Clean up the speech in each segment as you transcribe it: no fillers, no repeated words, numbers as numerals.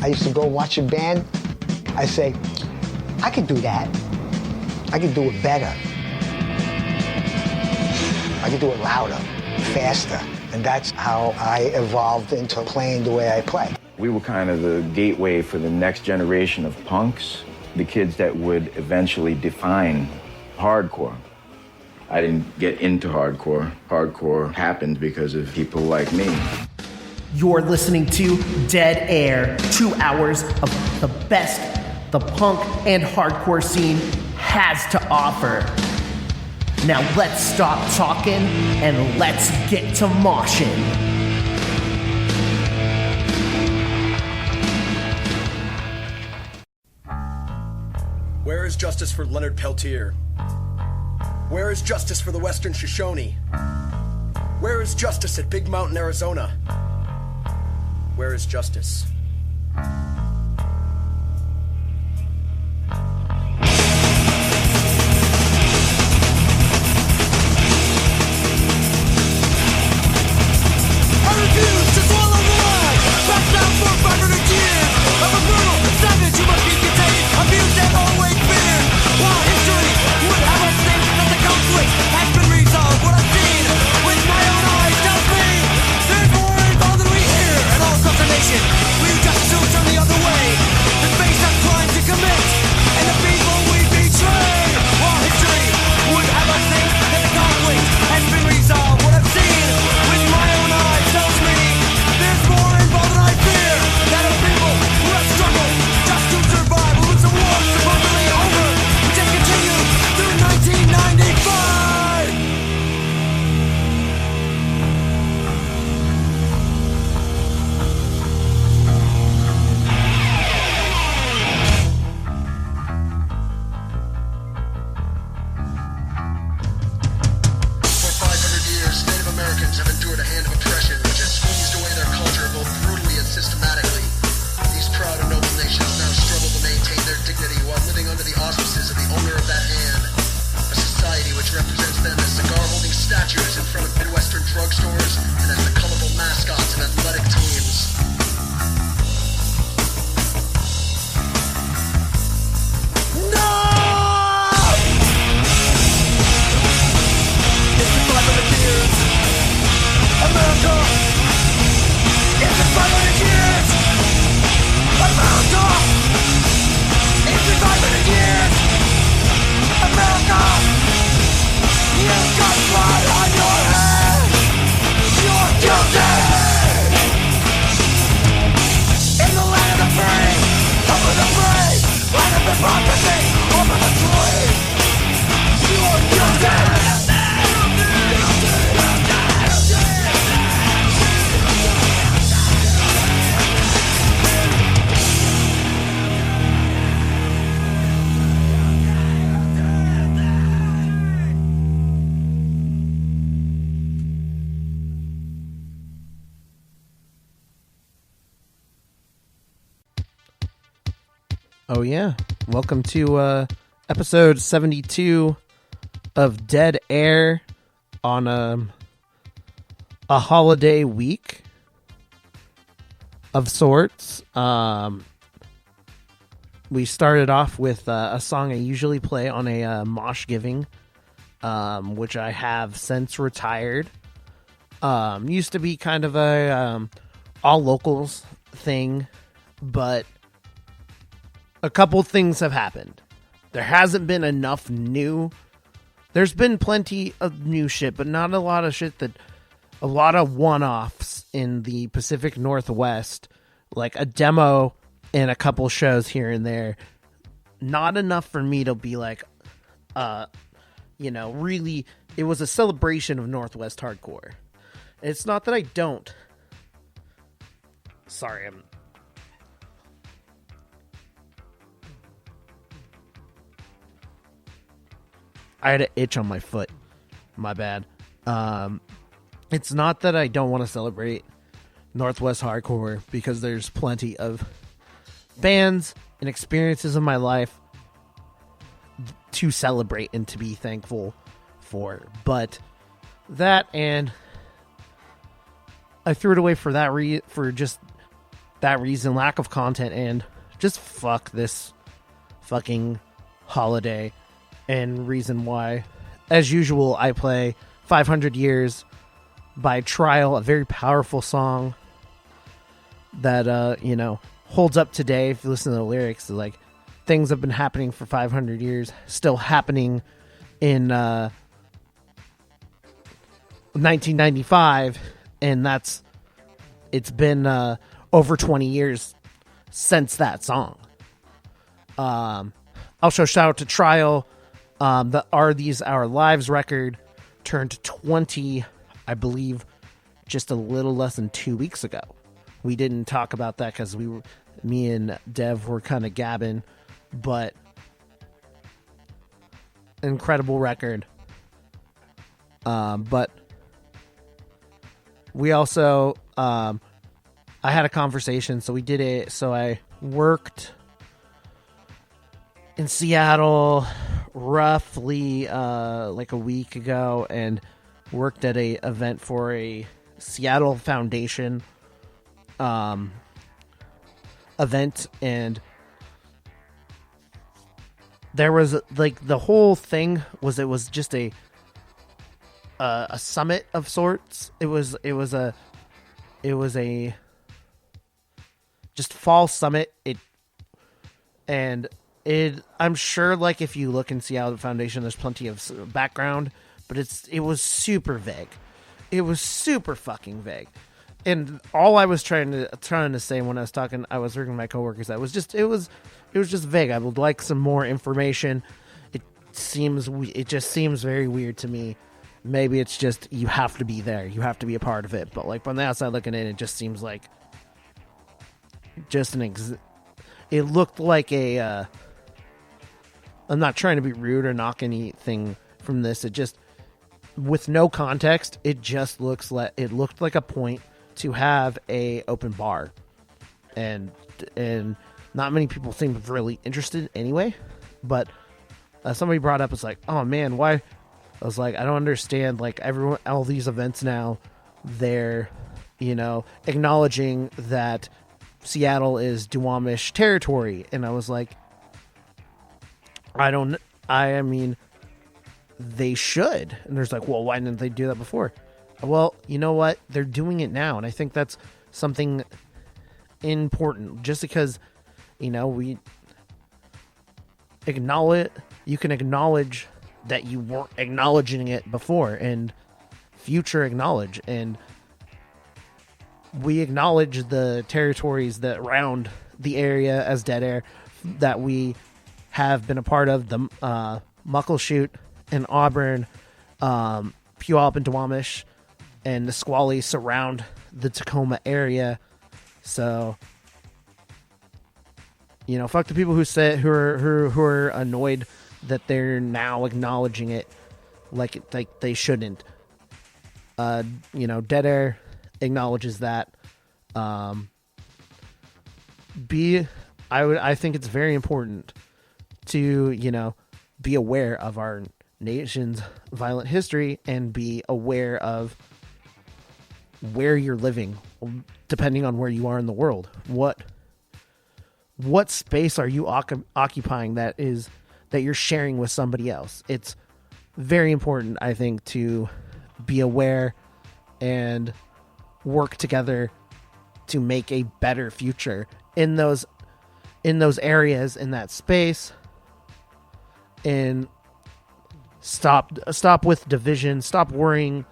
I used to go watch a band. I say, I could do that. I could do it better. I could do it louder, faster. And that's how I evolved into playing the way I play. We were kind of the gateway for the next generation of punks, the kids that would eventually define hardcore. I didn't get into hardcore. Hardcore happened because of people like me. You're listening to Deadair, 2 hours of the best the punk and hardcore scene has to offer. Now let's stop talking and let's get to moshing. Where is justice for Leonard Peltier? Where is justice for the Western Shoshone? Where is justice at Big Mountain, Arizona? Where is justice? Oh yeah, welcome to episode 72 of Deadair on a holiday week of sorts. We started off with a song I usually play on a mosh giving, which I have since retired. Used to be kind of a all locals thing, but a couple things have happened. There hasn't been enough new. There's been plenty of new shit, but not a lot of shit that, a lot of one-offs in the Pacific Northwest, like a demo and a couple shows here and there. Not enough for me to be like, really, it was a celebration of Northwest hardcore. It's not that I don't. Sorry, I had an itch on my foot. My bad. It's not that I don't want to celebrate Northwest hardcore, because there's plenty of bands and experiences in my life to celebrate and to be thankful for. But that, and I threw it away for that for just that reason, lack of content, and just fuck this fucking holiday, and reason why, as usual, I play 500 Years by Trial, a very powerful song that, holds up today. If you listen to the lyrics, like, things have been happening for 500 years, still happening in 1995, and it's been over 20 years since that song. Also, shout out to Trial. The Are These Our Lives record turned 20, I believe, just a little less than 2 weeks ago. We didn't talk about that because me and Dev were kind of gabbing, but incredible record. But we also, I had a conversation, so we did it. So I worked in Seattle roughly like a week ago, and worked at a event for a Seattle Foundation event, and there was like the whole thing was, it was just a summit of sorts. It was a just fall summit. I'm sure, like, if you look in Seattle Foundation, there's plenty of background, but it was super vague. It was super fucking vague. And all I was trying to say when I was working with my coworkers, it was just vague. I would like some more information. It just seems very weird to me. Maybe it's just, you have to be there, you have to be a part of it. But like, from the outside looking in, it just seems like just it looked like a. I'm not trying to be rude or knock anything from this. It just, with no context, it looked like a point to have a open bar, and not many people seemed really interested anyway. But somebody brought up, it's like, oh man, why? I was like, I don't understand. Like, all these events now, they're, acknowledging that Seattle is Duwamish territory, and I was like, I mean, they should. And there's like, well, why didn't they do that before? Well, you know what? They're doing it now, and I think that's something important. Just because, we acknowledge, you can acknowledge that you weren't acknowledging it before, and future acknowledge, and we acknowledge the territories that round the area as Deadair that we have been a part of, the Muckleshoot and Auburn, Puyallup and Duwamish, and the Squally surround the Tacoma area. So, fuck the people who are annoyed that they're now acknowledging it like they shouldn't. Deadair acknowledges that. I think it's very important to, be aware of our nation's violent history and be aware of where you're living, depending on where you are in the world. What space are you occupying that you're sharing with somebody else? It's very important, I think, to be aware and work together to make a better future in those areas, in that space, and stop with division, stop worrying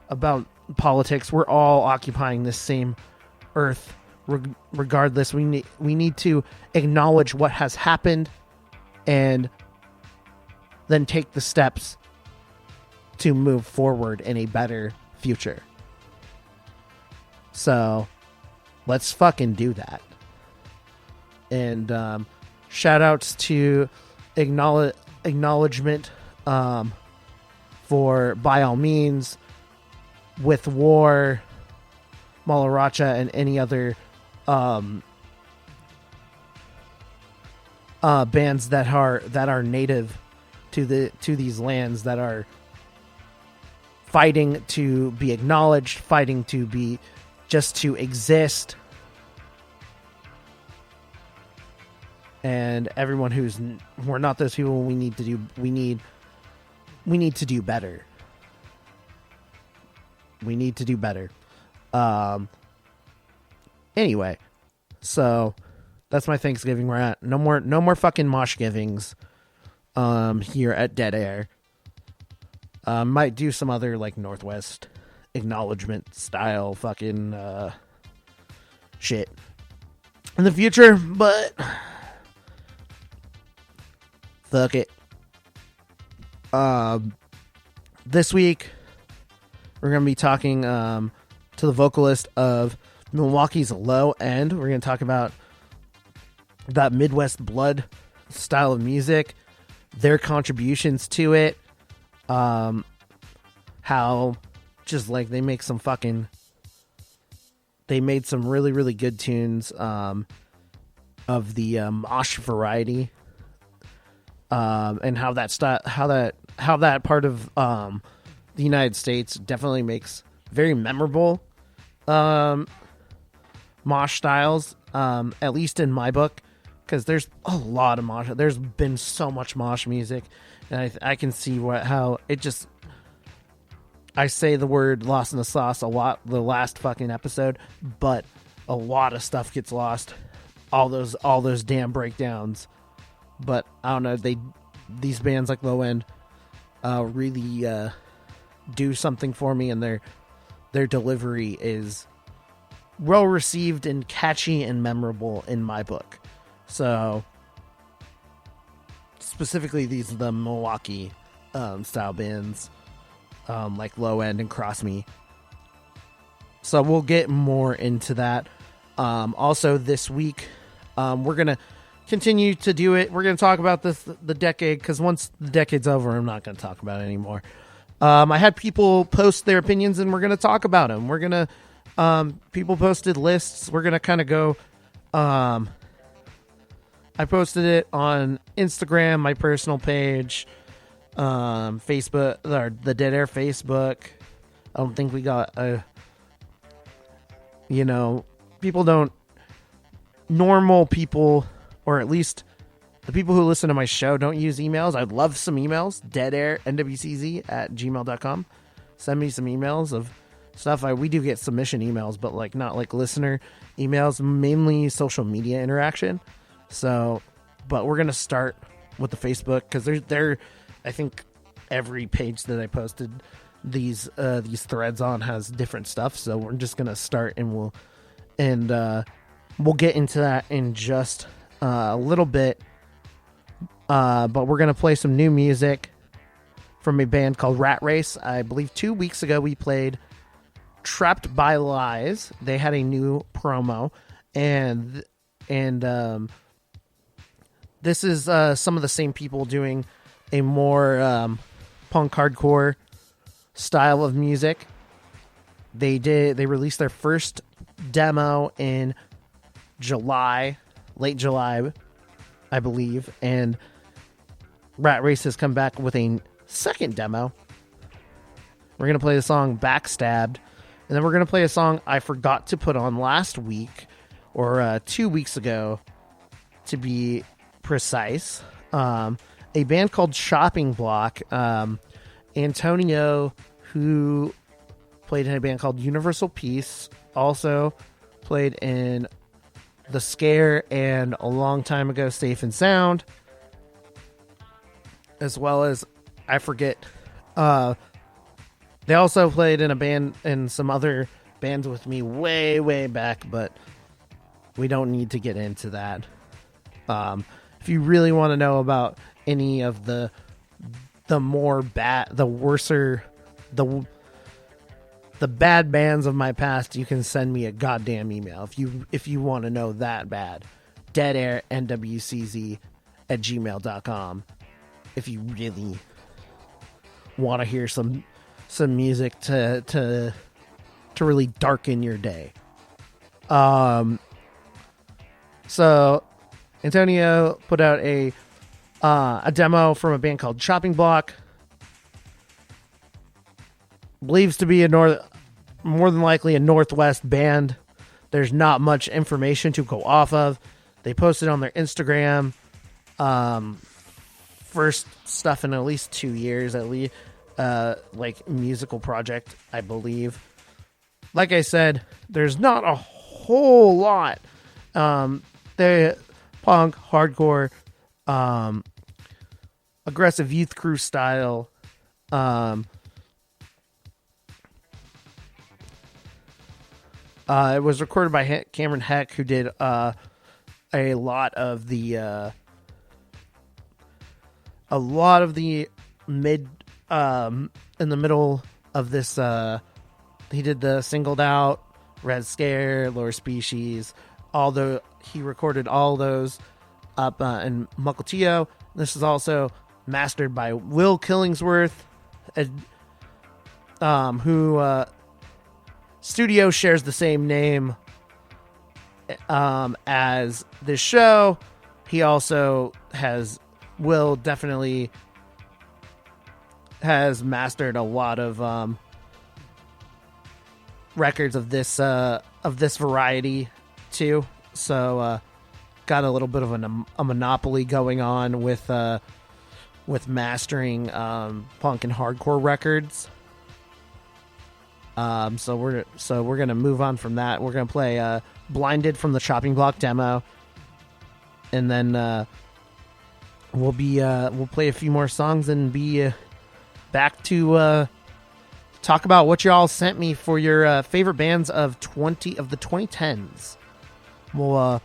about politics. We're all occupying this same earth regardless. We need to acknowledge what has happened and then take the steps to move forward in a better future. So let's fucking do that. And shout outs to acknowledgement for By All Means, With War, Malaracha, and any other bands that are native to these lands, that are fighting to be acknowledged, fighting to be just to exist, and everyone we're not those people. We need to do better. We need to do better. Anyway, so that's my Thanksgiving rant. No more fucking mosh givings here at Deadair. Might do some other like Northwest acknowledgement style fucking shit in the future, but fuck it. This week we're gonna be talking to the vocalist of Milwaukee's Low End. We're gonna talk about that Midwest blood style of music, their contributions to it, how just like they made some really, really good tunes of the mosh variety, and how that part of the United States definitely makes very memorable mosh styles, at least in my book, because there's a lot of mosh. There's been so much mosh music, and I can see how it just. I say the word "lost in the sauce" a lot the last fucking episode, but a lot of stuff gets lost. All those damn breakdowns. But I don't know. These bands like Low End really do something for me, and their delivery is well received and catchy and memorable in my book. So specifically, these are the Milwaukee style bands. Like Low End and Cross Me. So we'll get more into that. Also this week, we're going to continue to do it. We're going to talk about the decade, because once the decade's over, I'm not going to talk about it anymore. I had people post their opinions, and we're going to talk about them. We're going to, people posted lists. We're going to kind of go, I posted it on Instagram, my personal page, Facebook, or the Deadair Facebook. I don't think we got normal people, or at least the people who listen to my show, don't use emails. I'd love some emails. deadairnwcz@gmail.com. Send me some emails of stuff. We do get submission emails, but like not like listener emails, mainly social media interaction. So, but we're gonna start with the Facebook, because they're I think every page that I posted these threads on has different stuff. So we're just gonna start, and we'll get into that in just a little bit. But we're gonna play some new music from a band called Rat Race. I believe 2 weeks ago we played Trapped by Lies. They had a new promo, and this is some of the same people doing a more punk hardcore style of music. They released their first demo in late July, I believe, and Rat Race has come back with a second demo. We're going to play the song Backstabbed, and then we're going to play a song I forgot to put on last week, or 2 weeks ago, to be precise. A band called Shopping Block. Antonio, who played in a band called Universal Peace, also played in The Scare and a long time ago Safe and Sound, as well as I forget. They also played in a band in some other bands with me way back, but we don't need to get into that. If you really want to know about any of the bad bands of my past, you can send me a goddamn email if you want to know that bad. deadairnwcz@gmail.com. If you really want to hear some music to really darken your day. So Antonio put out a demo from a band called Shopping Block. Believes to be more than likely a Northwest band. There's not much information to go off of. They posted on their Instagram. First stuff in at least 2 years, at least, like musical project, I believe. Like I said, there's not a whole lot. The punk, hardcore, aggressive youth crew style. It was recorded by Cameron Heck, who did a lot of the mid in the middle of this. He did the Singled Out, Red Scare, Lower Species. He recorded all those up in Mukilteo. This is also mastered by Will Killingsworth, who studio shares the same name as this show. He also Will definitely has mastered a lot of records of this variety too. So got a little bit of a monopoly going on with mastering punk and hardcore records. So we're gonna move on from that. We're gonna play "Blinded" from the Chopping Block demo, and then we'll play a few more songs and be back to talk about what y'all sent me for your favorite bands of the 2010s. We'll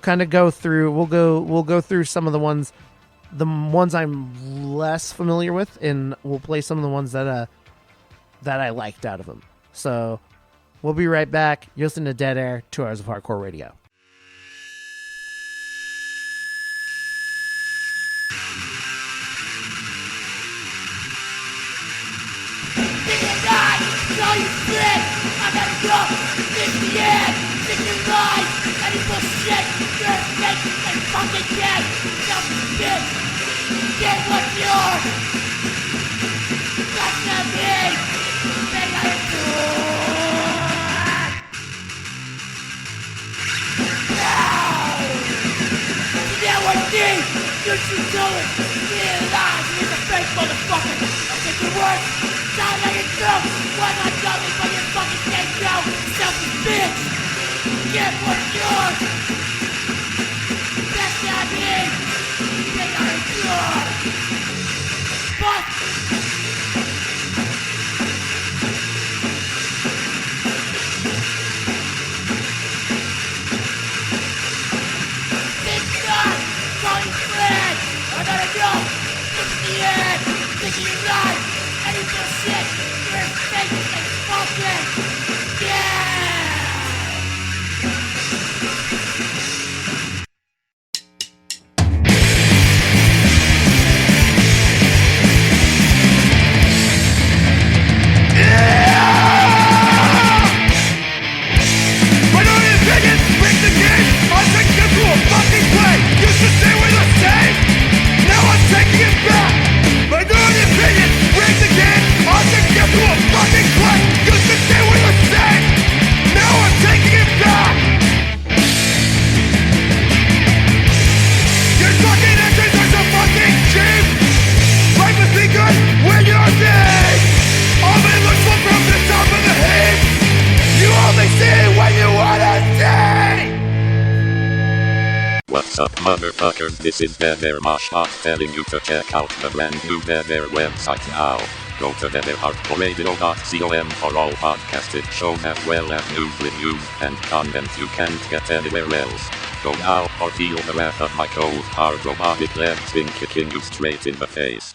kind of go through. We'll go through some of the ones I'm less familiar with, and we'll play some of the ones that I liked out of them. So we'll be right back. You're listening to Dead Air, 2 hours of hardcore radio. You should do it! Realize you're a fake motherfucker! I take your words, sound like it's true! Why not tell me what you fucking can't do? Selfish bitch! Get what's yours! That's not me! They are yours! But I gotta go! It's the end! Thinking you're right! And you feel shit! You're fake and fucking! Yeah! Minority opinions! Break the game! I'll take you to a fucking play! You should stay with the same! Now I'm taking it back! Minority opinion, break the game! I'll take you to a fucking play! You should stay with the same! Now I'm taking it back! Your fucking answers are so fucking cheap! Life must be good when you're dead! Only look for from the top of the heap! You only see what you wanna see! What's up, motherfuckers? This is Deadair Moshpot telling you to check out the brand new Deadair website now. Go to deadairhardcoreradio.com for all podcasted shows as well as news, reviews, and content you can't get anywhere else. Go now or feel the wrath of my cold, hard robotic leg swing kicking you straight in the face.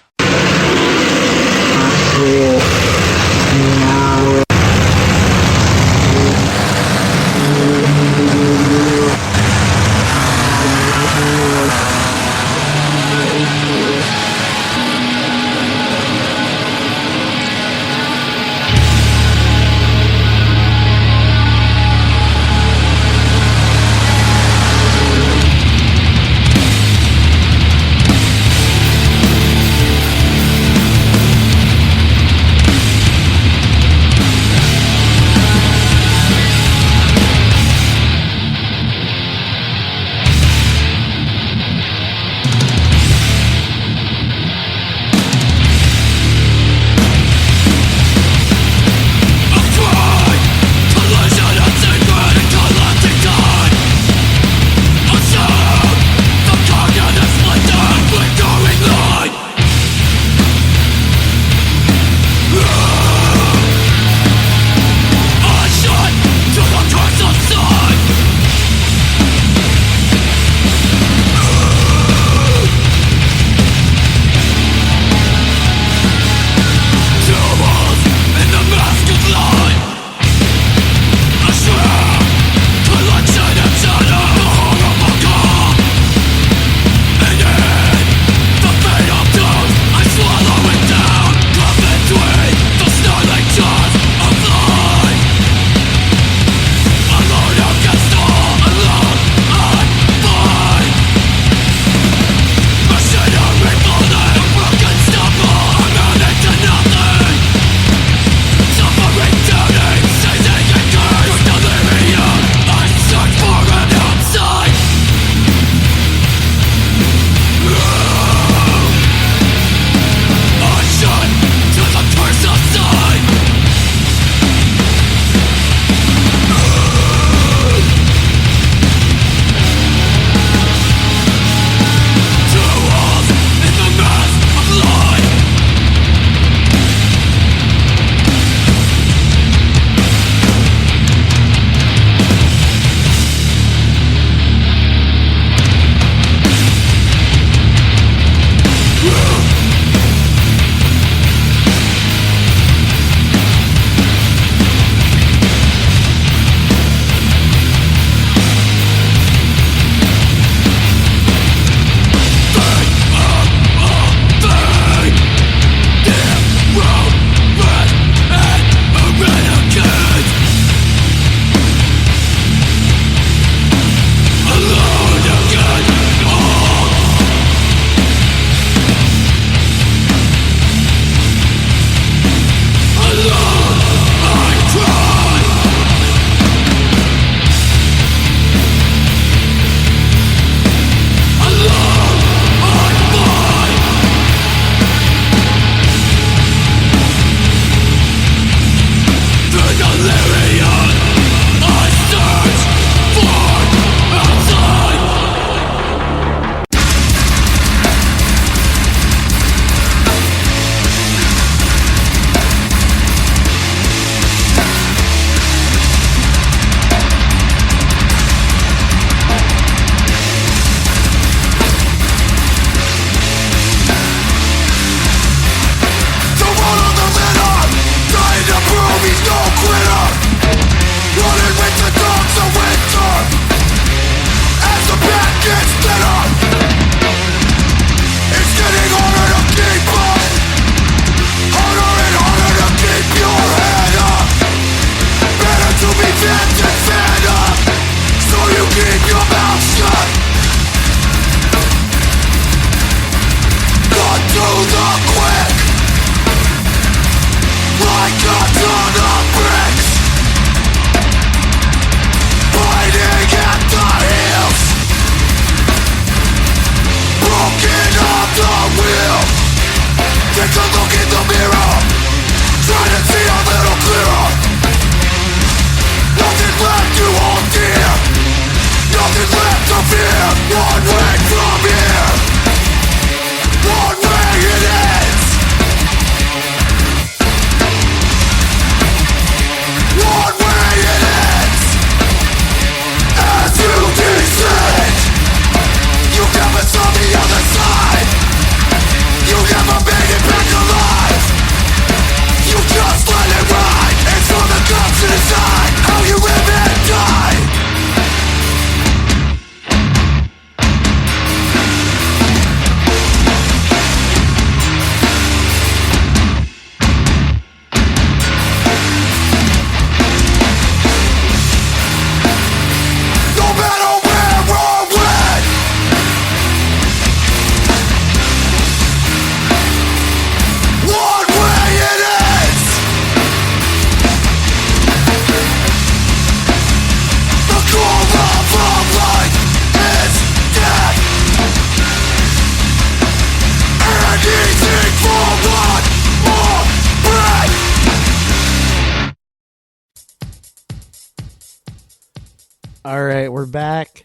All right, we're back.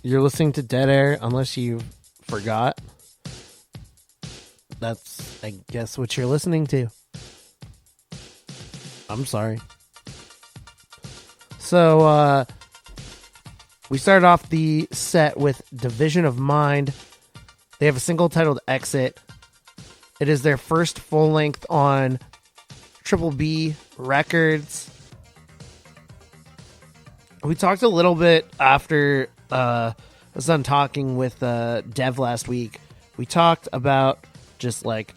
You're listening to Deadair, unless you forgot. That's, I guess, what you're listening to. I'm sorry. So, we started off the set with Division of Mind. They have a single titled Exit. It is their first full length on Triple B Records. We talked a little bit after I was done talking with Dev last week. We talked about just like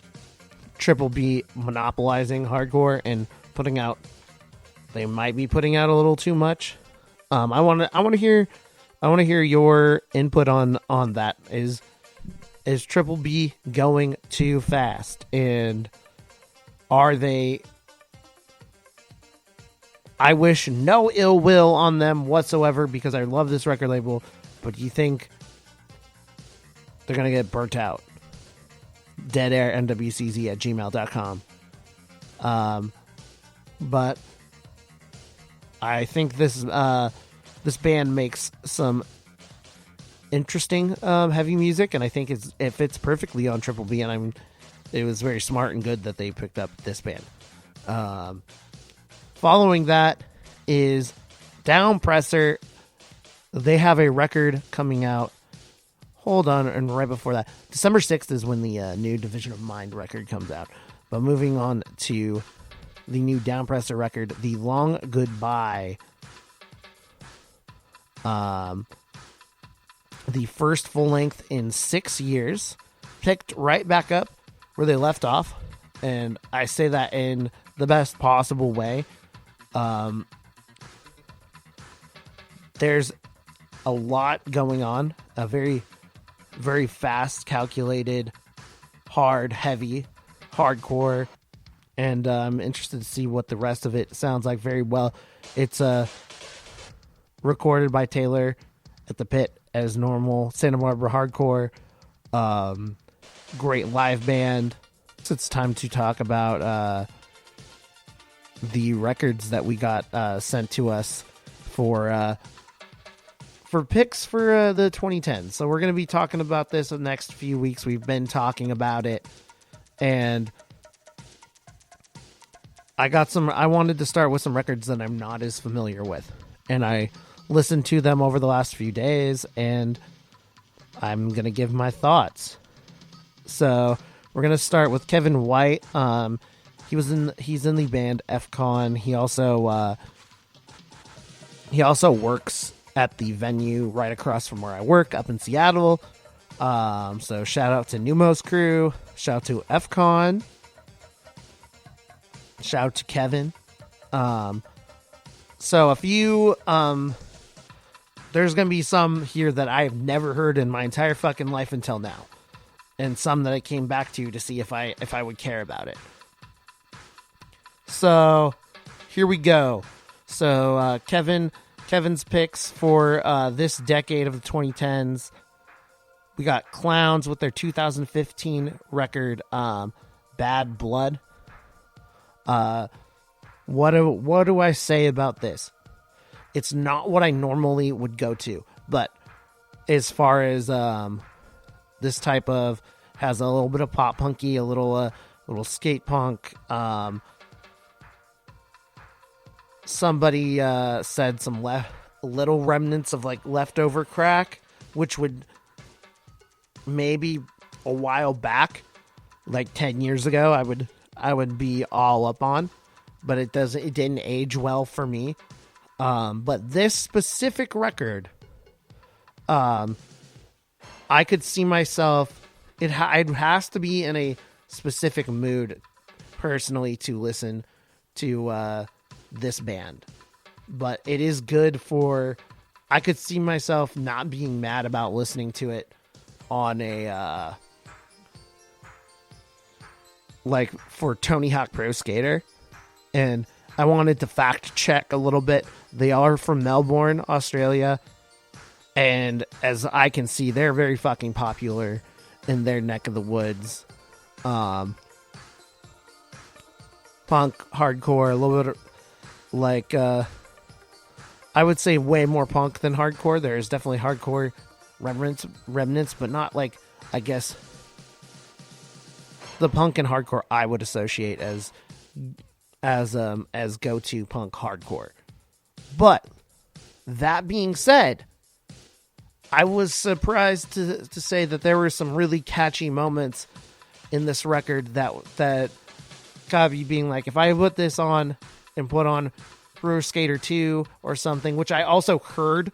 Triple B monopolizing hardcore and putting out. They might be putting out a little too much. I want to hear your input on that. Is Triple B going too fast, and are they? I wish no ill will on them whatsoever because I love this record label, but do you think they're going to get burnt out? deadairnwcz@gmail.com. But I think this band makes some interesting heavy music, and I think it fits perfectly on Triple B, and it was very smart and good that they picked up this band. Following that is Downpresser. They have a record coming out. Hold on, and right before that, December 6th is when the new Division of Mind record comes out. But moving on to the new Downpresser record, The Long Goodbye. The first full length in 6 years. Picked right back up where they left off. And I say that in the best possible way. There's a lot going on. A very, very fast, calculated, hard, heavy, hardcore. And I'm interested to see what the rest of it sounds like very well. It's recorded by Taylor at the Pit as normal. Santa Barbara Hardcore. Great live band. So it's time to talk about the records that we got sent to us for picks for the 2010s. So we're going to be talking about this the next few weeks. We've been talking about it, and I wanted to start with some records that I'm not as familiar with, and I listened to them over the last few days, and I'm going to give my thoughts. So we're going to start with Kevin White. He's in the band FCon. He also works at the venue right across from where I work up in Seattle. So shout out to Numos crew. Shout out to FCon. Shout out to Kevin. So a few, there's going to be some here that I've never heard in my entire fucking life until now. And some that I came back to see if I would care about it. So here we go. So Kevin's picks for this decade of the 2010s. We got Clowns with their 2015 record, Bad Blood. What do I say about this? It's not what I normally would go to, but as far as this type of has a little bit of pop punky, a little skate punk. Somebody said some little remnants of like leftover crack, which would maybe a while back, like 10 years ago, I would be all up on, but it didn't age well for me. But this specific record, I could see myself. It has to be in a specific mood, personally, to listen to this band. But it is good for. I could see myself not being mad about listening to it on a like for Tony Hawk Pro Skater. And I wanted to fact check a little bit. They are from Melbourne, Australia. And as I can see, they're very fucking popular in their neck of the woods. Punk, hardcore, a little bit like I would say way more punk than hardcore. There's definitely hardcore remnants, but not like, I guess, the punk and hardcore I would associate as go-to punk hardcore. But that being said, I was surprised to say that there were some really catchy moments in this record that got me being like, if I put this on and put on Pro Skater 2 or something, which I also heard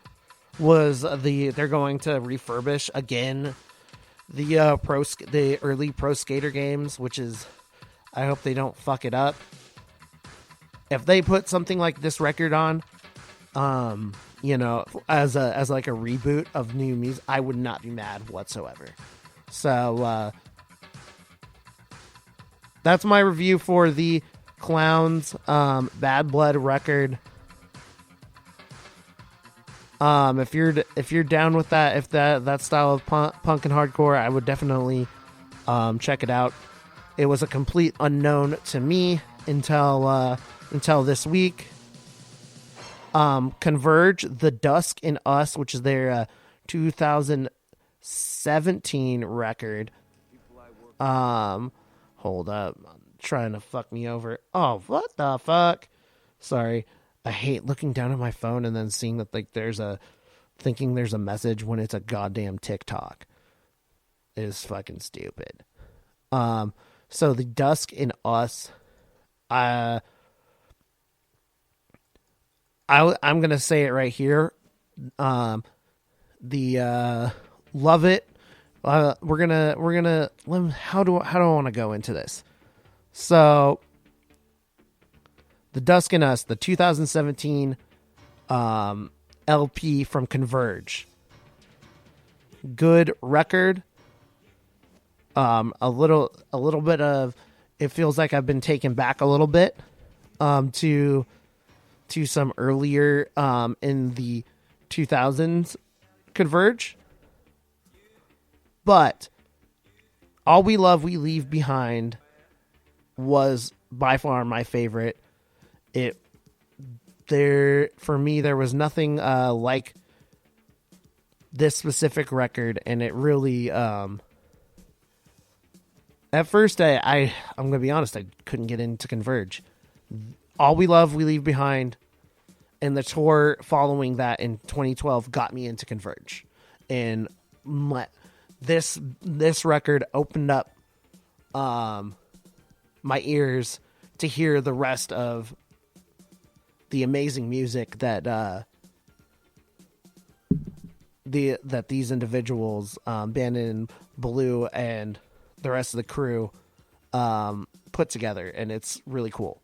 was they're going to refurbish again the early Pro Skater games, which is, I hope they don't fuck it up. If they put something like this record on, as like a reboot of new music, I would not be mad whatsoever. So that's my review for the Clowns Bad Blood record. If you're down with that, if that style of punk and hardcore, I would definitely check it out. It was a complete unknown to me until this week. Converge, The Dusk in Us, which is their 2017 record. Hold up, I'm trying to fuck me over. Oh, what the fuck? Sorry. I hate looking down at my phone and then seeing that thinking there's a message when it's a goddamn TikTok. It is fucking stupid. So The Dusk in Us, I'm gonna say it right here. Love it. We're gonna. How do I want to go into this? So, The Dusk in Us, the 2017 LP from Converge. Good record. A little bit of, it feels like I've been taken back a little bit to some earlier in the 2000s Converge. But All We Love, We Leave Behind was by far my favorite. For me, there was nothing like this specific record, and it really at first I'm gonna be honest, I couldn't get into Converge. All We Love, We Leave Behind, and the tour following that in 2012 got me into Converge, and this record opened up my ears to hear the rest of the amazing music that these individuals, Bandit Blue and the rest of the crew, put together, and it's really cool.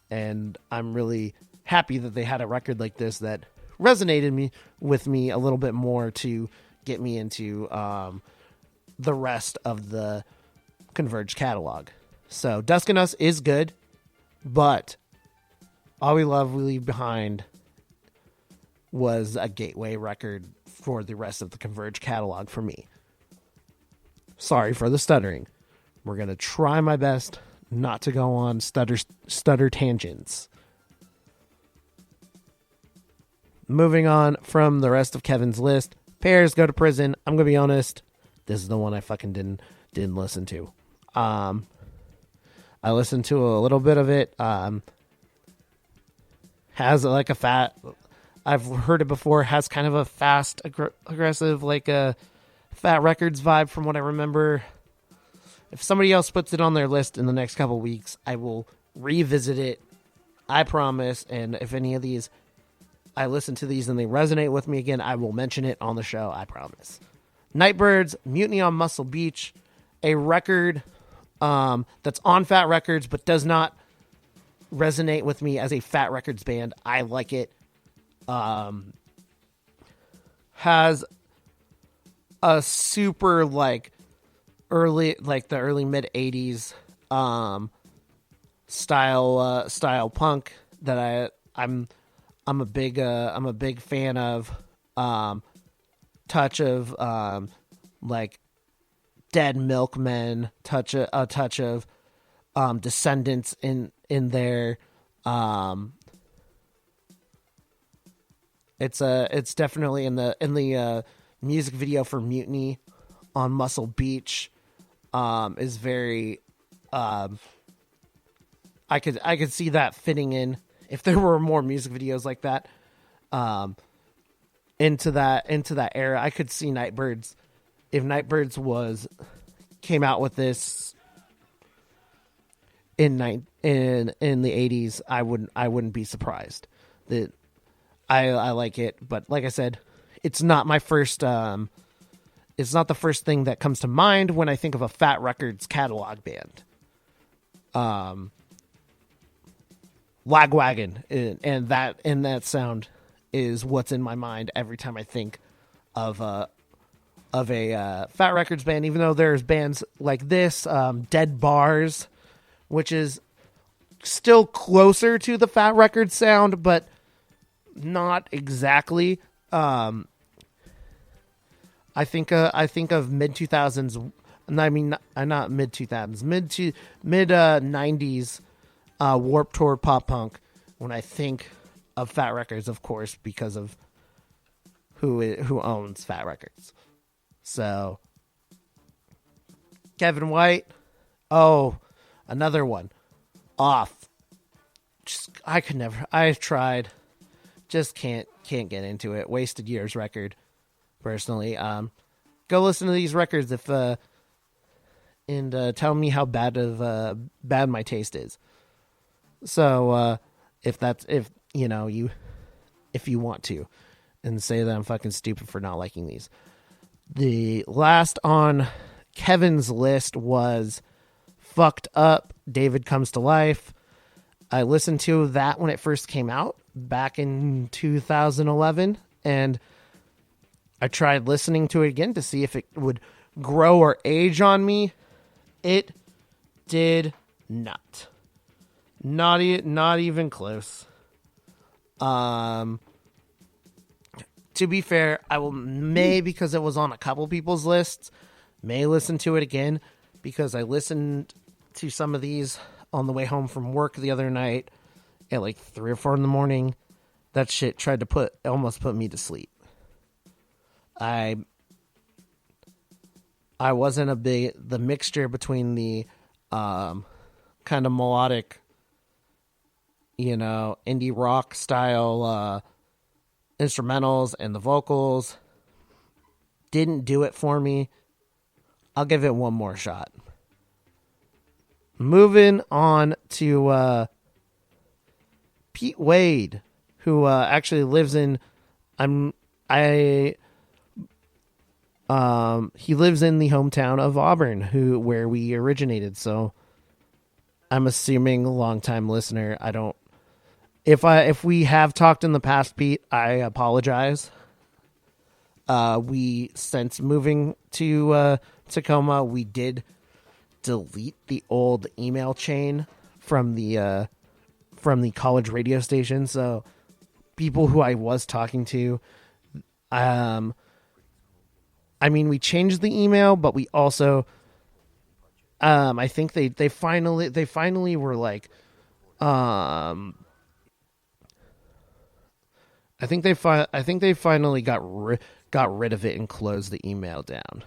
And I'm really happy that they had a record like this that resonated with me a little bit more to get me into the rest of the Converge catalog. So Dusk in Us is good, but All We Love, We Leave Behind was a gateway record for the rest of the Converge catalog for me. Sorry for the stuttering. We're going to try my best not to go on stutter tangents. Moving on from the rest of Kevin's list, Pears Go to Prison. I'm going to be honest, this is the one I fucking didn't listen to. I listened to a little bit of it. Has like a I've heard it before, has kind of a fast, aggressive, like a Fat Records vibe from what I remember. If somebody else puts it on their list in the next couple weeks, I will revisit it. I promise. And if any of these, I listen to these and they resonate with me again, I will mention it on the show. I promise. Nightbirds, Mutiny on Muscle Beach, a record that's on Fat Records but does not resonate with me as a Fat Records band. I like it. Has a super like early, like the early mid 80s style punk that I'm a big fan of. Touch of like Dead Milkmen, a touch of Descendants in there. It's definitely in the music video for Mutiny on Muscle Beach. Is very I could see that fitting in if there were more music videos like that into that era. I could see Nightbirds, if Nightbirds came out with this in the 80s, I wouldn't be surprised. That I like it, but like I said, it's not my first it's not the first thing that comes to mind when I think of a Fat Records catalog band. Lagwagon and that sound is what's in my mind every time I think of a Fat Records band. Even though there's bands like this, Dead Bars, which is still closer to the Fat Records sound, but not exactly. I think of mid 2000s. I mean, not mid 2000s, mid 90s. Warped Tour pop punk when I think of Fat Records, of course, because of who owns Fat Records. So Kevin White, another one, Off. I've tried, just can't get into it. Wasted Years record, personally. Go listen to these records and tell me how bad my taste is. So, if you want to, and say that I'm fucking stupid for not liking these. The last on Kevin's list was Fucked Up, David Comes to Life. I listened to that when it first came out back in 2011, and I tried listening to it again to see if it would grow or age on me. It did not. Not even close. To be fair, I may, because it was on a couple people's lists, may listen to it again, because I listened to some of these on the way home from work the other night at like 3 or 4 in the morning. That shit tried to almost put me to sleep. I wasn't the mixture between the kind of melodic, indie rock style instrumentals and the vocals didn't do it for me. I'll give it one more shot. Moving on to Pete Wade, who actually lives in he lives in the hometown of Auburn, where we originated. So I'm assuming a longtime listener. If we have talked in the past, Pete, I apologize. We, since moving to Tacoma, we did delete the old email chain from the college radio station. So people who I was talking to, we changed the email, but we also, I think they finally were like, I think they finally got rid of it and closed the email down.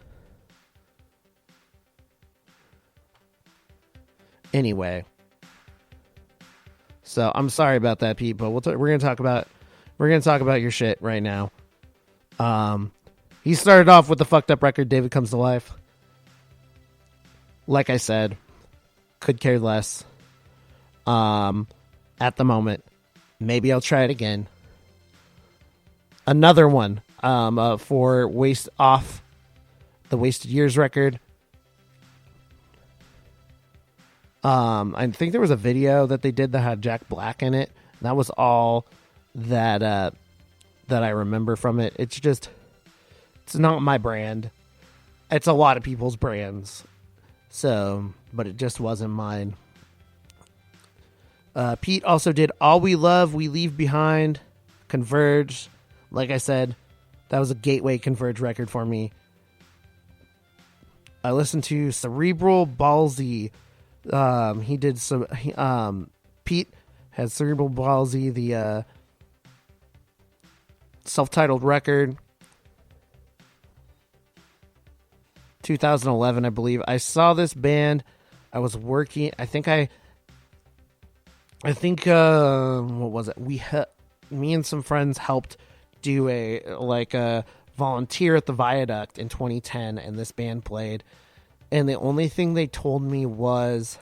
Anyway, so I'm sorry about that, Pete. But we're gonna talk about your shit right now. He started off with the fucked up record, David Comes to Life. Like I said, could care less. At the moment, maybe I'll try it again. Another one for off the Wasted Years record. I think there was a video that they did that had Jack Black in it. That was all that I remember from it. It's not my brand. It's a lot of people's brands. So, but it just wasn't mine. Pete also did All We Love, We Leave Behind, Converge. Like I said, that was a gateway Converge record for me. I listened to Cerebral Ballsy. He did some. Pete has Cerebral Ballsy, self-titled record, 2011, I believe. I saw this band. I was working. I think what was it? Me and some friends helped do a volunteer at the Viaduct in 2010, and this band played. And the only thing they told me was,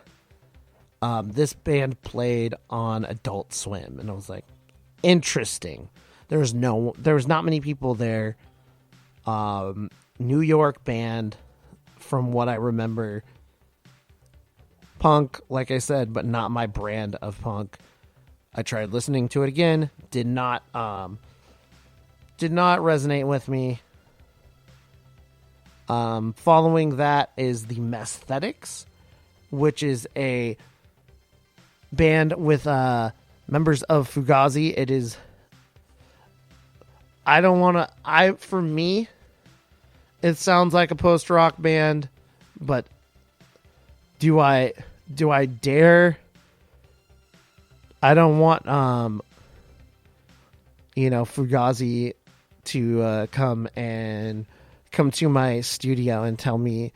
this band played on Adult Swim, and I was like, interesting. There was not many people there. New York band, from what I remember. Punk, like I said, but not my brand of punk. I tried listening to it again. Did not resonate with me. Following that is the Mesthetics, which is a band with members of Fugazi. It is. For me, it sounds like a post-rock band, but do I dare? I don't want Fugazi to come to my studio and tell me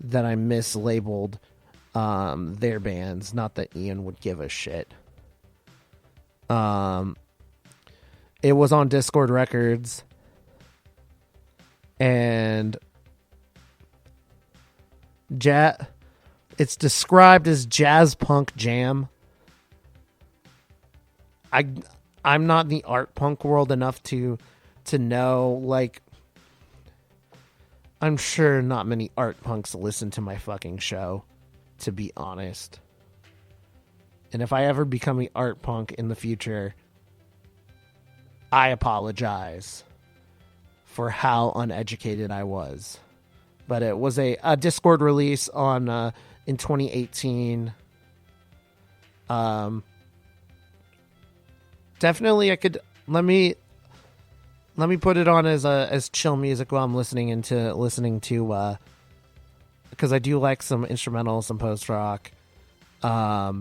that I mislabeled their bands. Not that Ian would give a shit. It was on Discord Records, and it's described as jazz punk jam. I'm not in the art punk world enough to know, like, I'm sure not many art punks listen to my fucking show, to be honest. And if I ever become an art punk in the future, I apologize for how uneducated I was. But it was a Discord release on in 2018. Definitely, I could let me put it on as chill music while I'm listening to because I do like some instrumental, some post rock. Let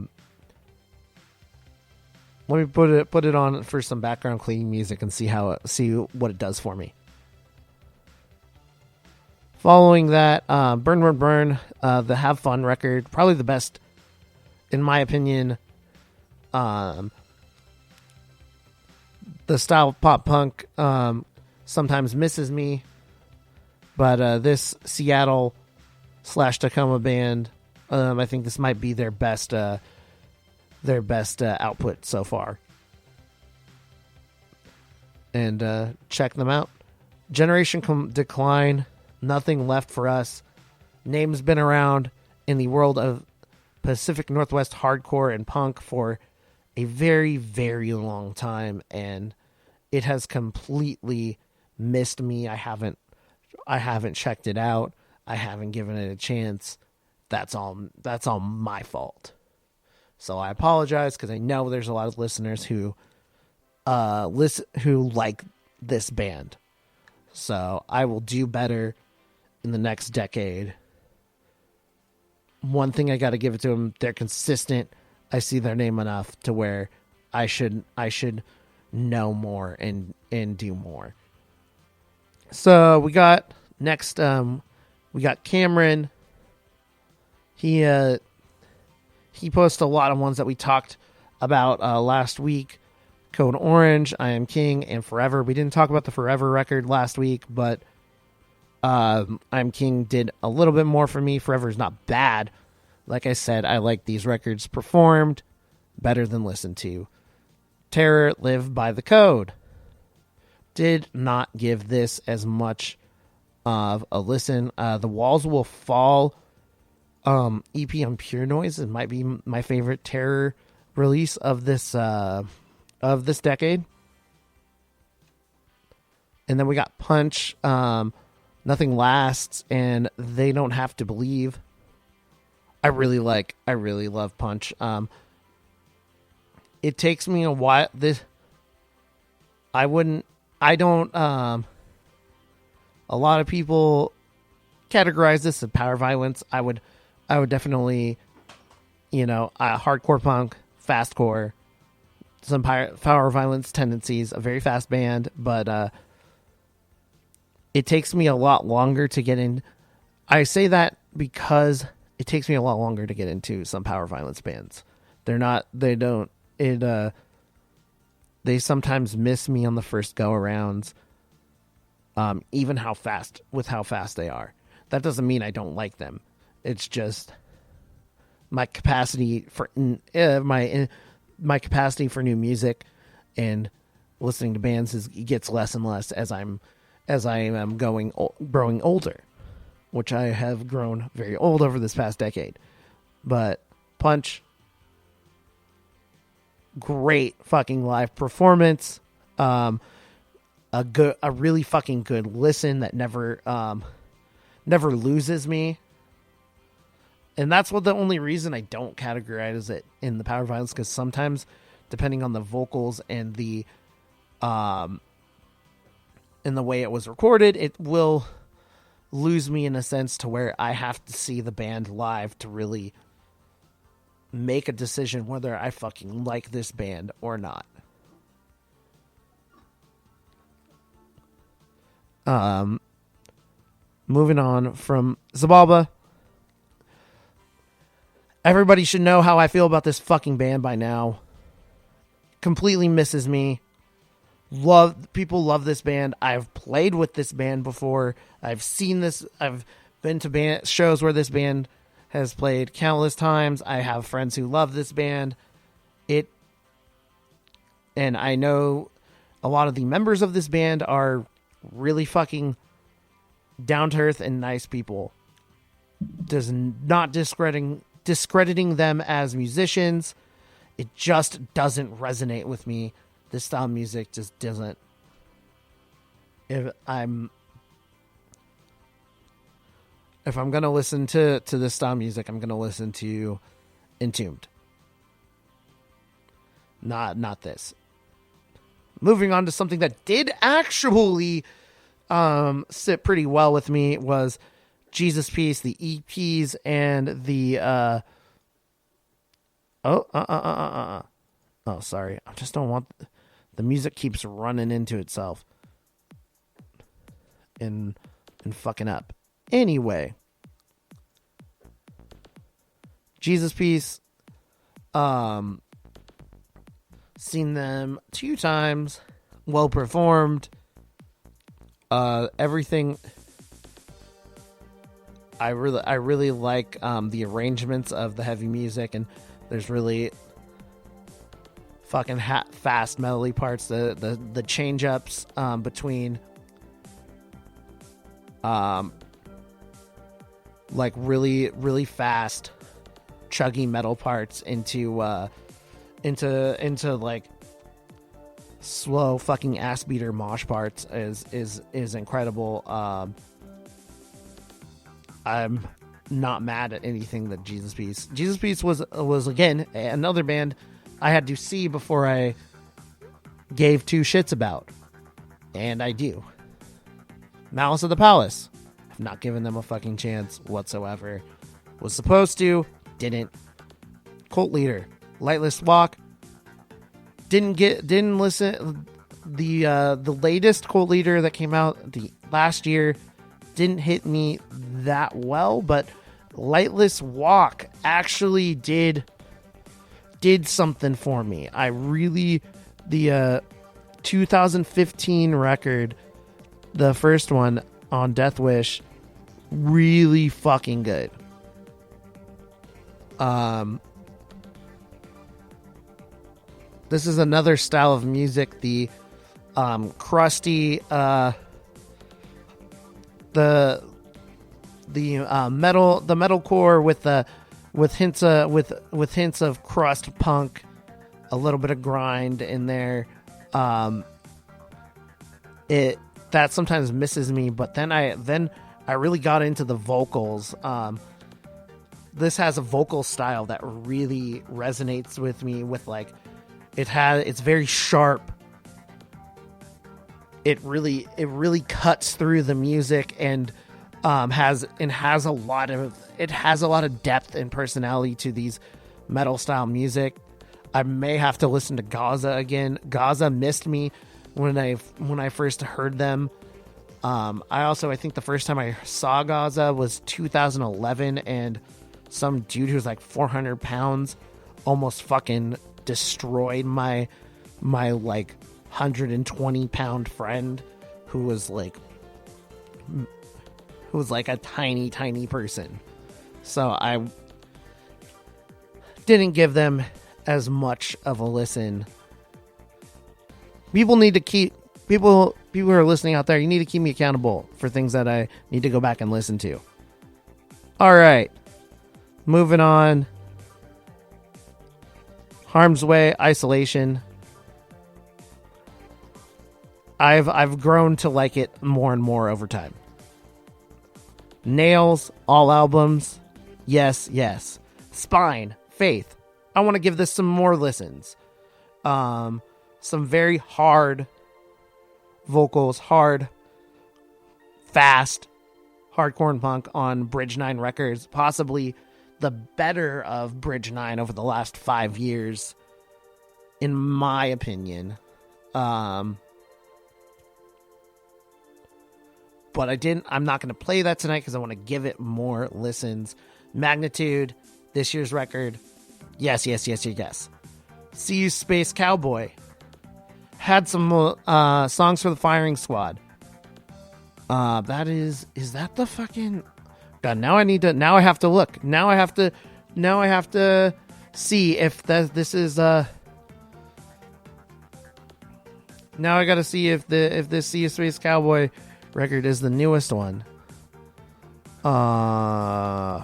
me put it on for some background cleaning music and see what it does for me. Following that, Burn Burn Burn, the Have Fun record, probably the best, in my opinion. The style of pop punk sometimes misses me, but this Seattle / Tacoma band, I think this might be their best output so far. And check them out. Generation Decline, Nothing Left for Us. Name's been around in the world of Pacific Northwest hardcore and punk for a very, very long time, and it has completely missed me. I haven't checked it out. I haven't given it a chance. That's all my fault. So I apologize, because I know there's a lot of listeners who like this band. So I will do better in the next decade. One thing I got to give it to them: they're consistent. I see their name enough to where I should know more and do more. So we got next. We got Cameron. He posted a lot of ones that we talked about last week. Code Orange, I Am King, and Forever. We didn't talk about the Forever record last week, but I Am King did a little bit more for me. Forever's not bad. Like I said, I like these records performed better than listened to. Terror, Live by the Code. Did not give this as much of a listen. The Walls Will Fall EP on Pure Noise. It might be my favorite Terror release of this decade. And then we got Punch, Nothing Lasts, and They Don't Have to Believe. I really love Punch. It takes me a while. A lot of people categorize this as power violence. I would definitely, hardcore punk, fastcore, some power violence tendencies, a very fast band, but it takes me a lot longer to get in. I say that because it takes me a lot longer to get into some power violence bands. They sometimes miss me on the first go arounds. Even how fast they are. That doesn't mean I don't like them. It's just my capacity for my capacity for new music and listening to bands gets less and less as I am growing older, which I have grown very old over this past decade. But Punch, great fucking live performance. A really fucking good listen that never loses me. And that's the only reason I don't categorize it in the power violence, because sometimes, depending on the vocals and the way it was recorded, it will lose me in a sense to where I have to see the band live to really make a decision whether I fucking like this band or not. Moving on from Zabalba. Everybody should know how I feel about this fucking band by now. Completely misses me. People love this band. I've played with this band before. I've seen this. I've been to shows where this band has played countless times. I have friends who love this band. And I know a lot of the members of this band are really fucking down to earth and nice people. Does not discrediting them as musicians. It just doesn't resonate with me. This style of music just doesn't. If I'm gonna listen to this style of music, I'm gonna listen to Entombed. Not this. Moving on to something that did actually sit pretty well with me was Jesus Piece, the EPs, and the oh, sorry. I just don't want the music keeps running into itself and fucking up. Anyway, Jesus Piece, seen them 2 times, well performed. Everything. I really like the arrangements of the heavy music, and there's really fucking fast melody parts. The change ups between like really fast chuggy metal parts into like slow fucking ass beater mosh parts is incredible. I'm not mad at anything that Jesus Piece was again another band I had to see before I gave 2 shits about, and I do. Malice at the Palace, I've not given them a fucking chance whatsoever. Was supposed to, didn't. Cult Leader, Lightless Walk, didn't listen. The latest Cult Leader that came out the last year didn't hit me that well, but Lightless Walk actually did something for me. I really, the 2015 record, the first one on Death Wish, really fucking good. This is another style of music, the crusty, the metalcore with hints of crust punk, a little bit of grind in there. That sometimes misses me, but then I really got into the vocals. This has a vocal style that really resonates with me. With like, it's very sharp. It really cuts through the music and has a lot of depth and personality to these metal style music. I may have to listen to Gaza again. Gaza missed me when I first heard them. I think the first time I saw Gaza was 2011, and some dude who's like 400 pounds almost fucking destroyed my like 120 pound friend who was like a tiny person. So I didn't give them as much of a listen. People who are listening out there, you need to keep me accountable for things that I need to go back and listen to. All right, moving on. Harm's Way, Isolation. I've grown to like it more and more over time. Nails, all albums. Yes. Spine, Faith. I want to give this some more listens. Some very hard vocals, hard, fast, hardcore and punk on Bridge 9 Records. Possibly the better of Bridge 9 over the last 5 years, in my opinion. But I'm not going to play that tonight because I want to give it more listens. Magnitude, this year's record. Yes. See You Space Cowboy. Had some songs for the firing squad. Is that the fucking... God, now I have to look. Now I have to see if this is now I gotta see if this See You Space Cowboy record is the newest one. Fuck.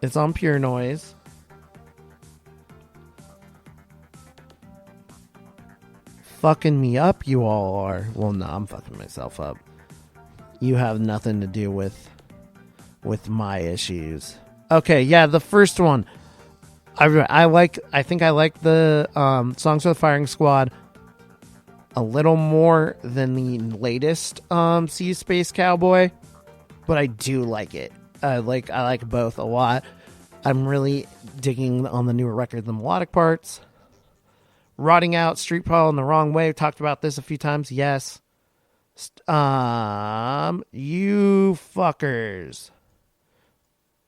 It's on Pure Noise. Fucking me up, you all are. Well, no, I'm fucking myself up. You have nothing to do with my issues. Okay, yeah, the first one. I think I like the Songs for the Firing Squad a little more than the latest See You Space Cowboy, but I do like it. I like both a lot. I'm really digging on the newer record the melodic parts. Rotting Out, Street Brawl in the Wrong Way. We've talked about this a few times. Yes. You fuckers.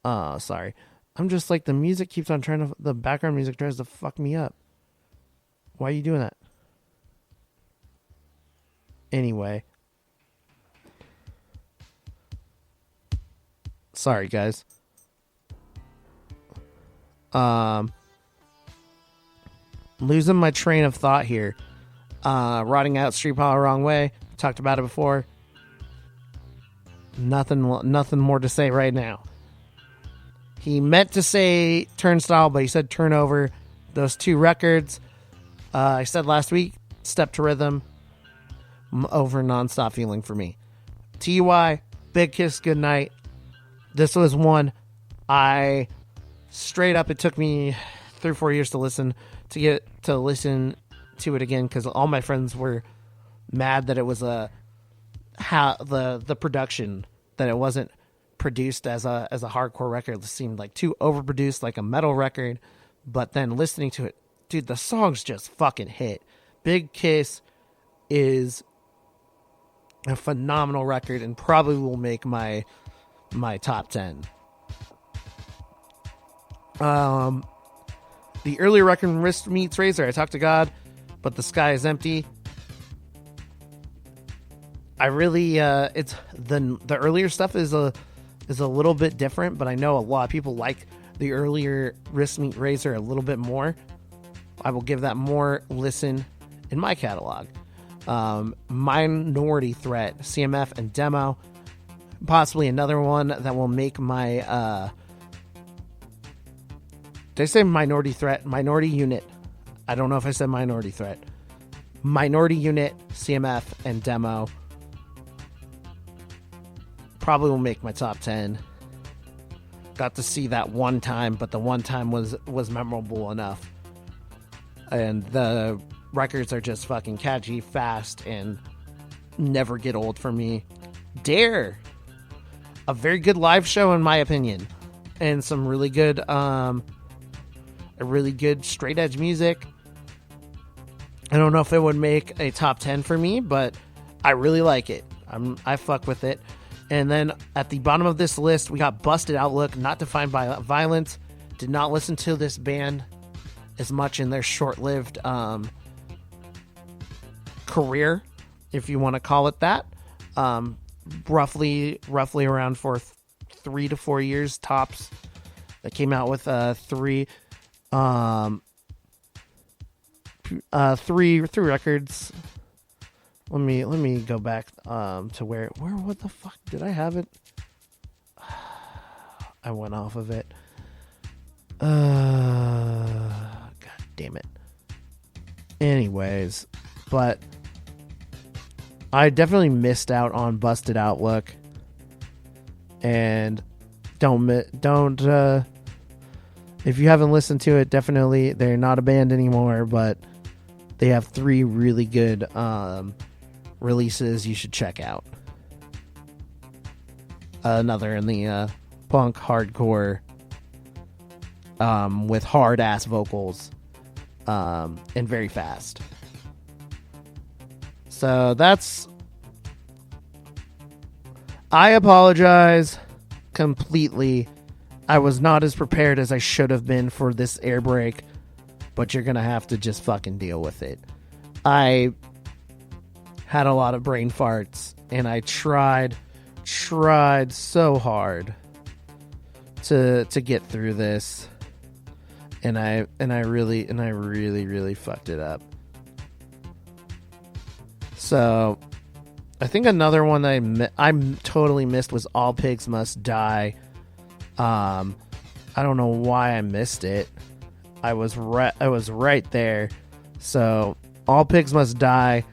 Sorry. I'm just like, the music keeps on the background music tries to fuck me up. Why are you doing that? Anyway. Sorry, guys. Losing my train of thought here. Rotting Out, Street Brawl Wrong Way. Talked about it before. Nothing more to say right now. He meant to say Turnstile, but he said Turnover. Those two records. I said last week, Step to Rhythm over Nonstop Feeling for me. TY, Big Kiss Goodnight. This was one I straight up, it took me 3 or 4 years to listen to it again, because all my friends were mad that it was the production, that it wasn't produced as a hardcore record. It seemed like too overproduced, like a metal record. But then listening to it, dude, the songs just fucking hit. Big Kiss is a phenomenal record and probably will make my top 10. The earlier record, Wrist Meets Razor, I Talk to God, But the Sky is Empty. I really, it's the earlier stuff is a little bit different, but I know a lot of people like the earlier Wrist Meet Razor a little bit more. I will give that more listen in my catalog. Minority Threat, CMF, and Demo. Possibly another one that will make my... did I say Minority Threat? Minority Unit. I don't know if I said Minority Threat. Minority Unit, CMF, and Demo. Probably will make my top 10. Got to see that one time, but the one time was memorable enough. And the records are just fucking catchy, fast, and never get old for me. Dare. A very good live show, in my opinion. And some really good really good straight edge music. I don't know if it would make a top 10 for me, but I really like it. I fuck with it. And then at the bottom of this list, we got Busted Outlook, Not Defined by Violence. Did not listen to this band as much in their short-lived career, if you want to call it that. Roughly around for 3 to 4 years tops. They came out with three records. Let me go back to where what the fuck did I have it? I went off of it. God damn it. Anyways, but I definitely missed out on Busted Outlook, and don't if you haven't listened to it, definitely, they're not a band anymore, but they have 3 really good releases you should check out. Another in the punk hardcore with hard ass vocals and very fast. So that's... I apologize completely. I was not as prepared as I should have been for this air break, but you're gonna have to just fucking deal with it. I had a lot of brain farts, and I tried so hard to get through this, and I really fucked it up. So I think another one that I totally missed was All Pigs Must Die. I don't know why I missed it. I was right there. So All Pigs Must Die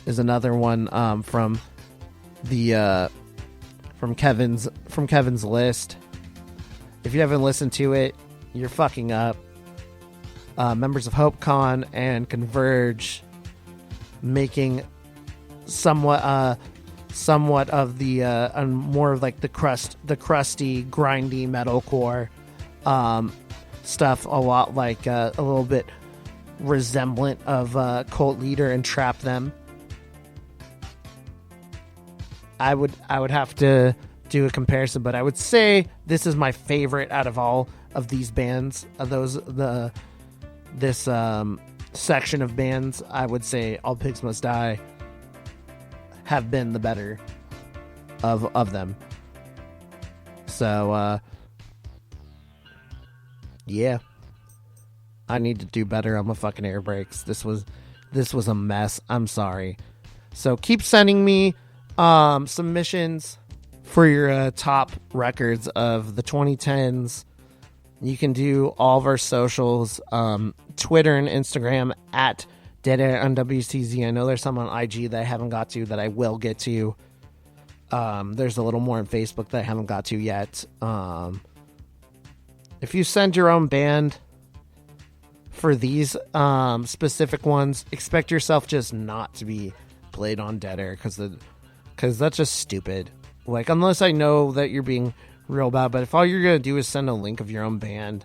is another one from Kevin's list. If you haven't listened to it, you're fucking up. Members of HopeCon and Converge making somewhat of the more of like the crusty, grindy metalcore stuff, a lot like a little bit resemblant of Cult Leader and Trap Them. I would have to do a comparison, but I would say this is my favorite out of all of these bands. This section of bands, I would say All Pigs Must Die have been the better of them. So yeah, I need to do better on my fucking air brakes. This was a mess. I'm sorry. So keep sending me submissions for your top records of the 2010s. You can do all of our socials, Twitter and Instagram at Deadair on WCZ. I know there's some on IG that I haven't got to that I will get to. There's a little more on Facebook that I haven't got to yet. If you send your own band for these specific ones, expect yourself just not to be played on Deadair, because that's just stupid. Like, unless I know that you're being real bad, but if all you're gonna do is send a link of your own band,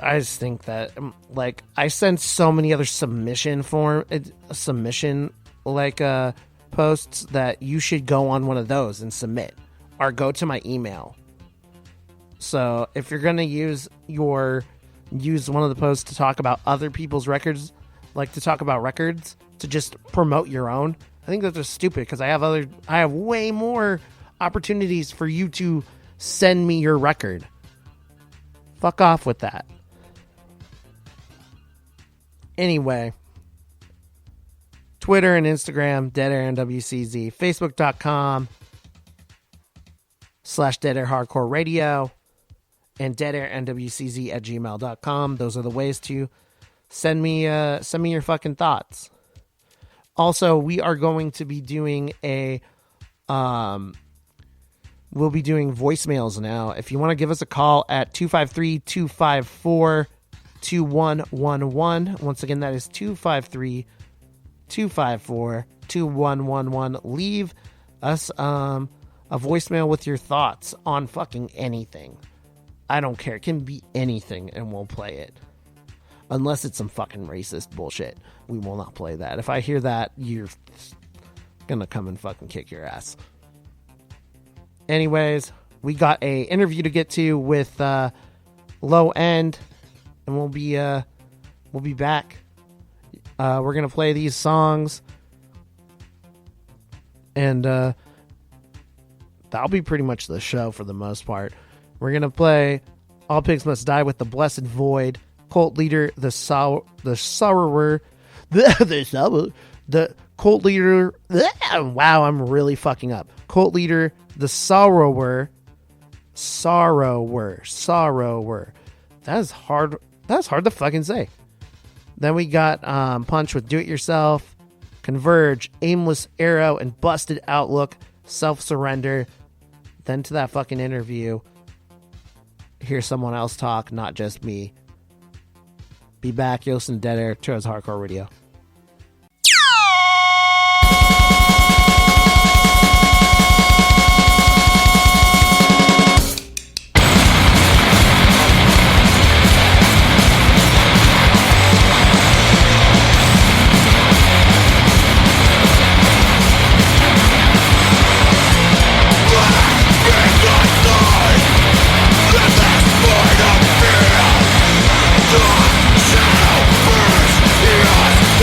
I just think that, like, I send so many other submission posts that you should go on one of those and submit, or go to my email. So if you're gonna use one of the posts to talk about other people's records, like to talk about records, to just promote your own, I think that's just stupid, because I have way more opportunities for you to send me your record. Fuck off with that. Anyway, Twitter and Instagram, Deadair and WCZ, Facebook.com/Deadair Hardcore Radio, and deadairandwcz@gmail.com. Those are the ways to send me your fucking thoughts. Also, we are going to be doing we'll be doing voicemails now. If you want to give us a call at 253-254-2111. Once again, that is 253-254-2111. Leave us a voicemail with your thoughts on fucking anything. I don't care. It can be anything and we'll play it. Unless it's some fucking racist bullshit. We will not play that. If I hear that, you're gonna come and fucking kick your ass. Anyways, we got a interview to get to with Low End, and we'll be back. We're gonna play these songs, and that'll be pretty much the show for the most part. We're gonna play All Pigs Must Die with the Blessed Void, Cult Leader, the Sorrower, the Cult Leader. Wow, I'm really fucking up. Cult Leader, the Sorrower. That's hard to fucking say. Then we got Punch with Do It Yourself, Converge, Aimless Arrow, and Busted Outlook, Self Surrender. Then to that fucking interview, hear someone else talk, not just me. Be back, Yost and Deadair, Turtles Hardcore Radio. Shadow burns, yes.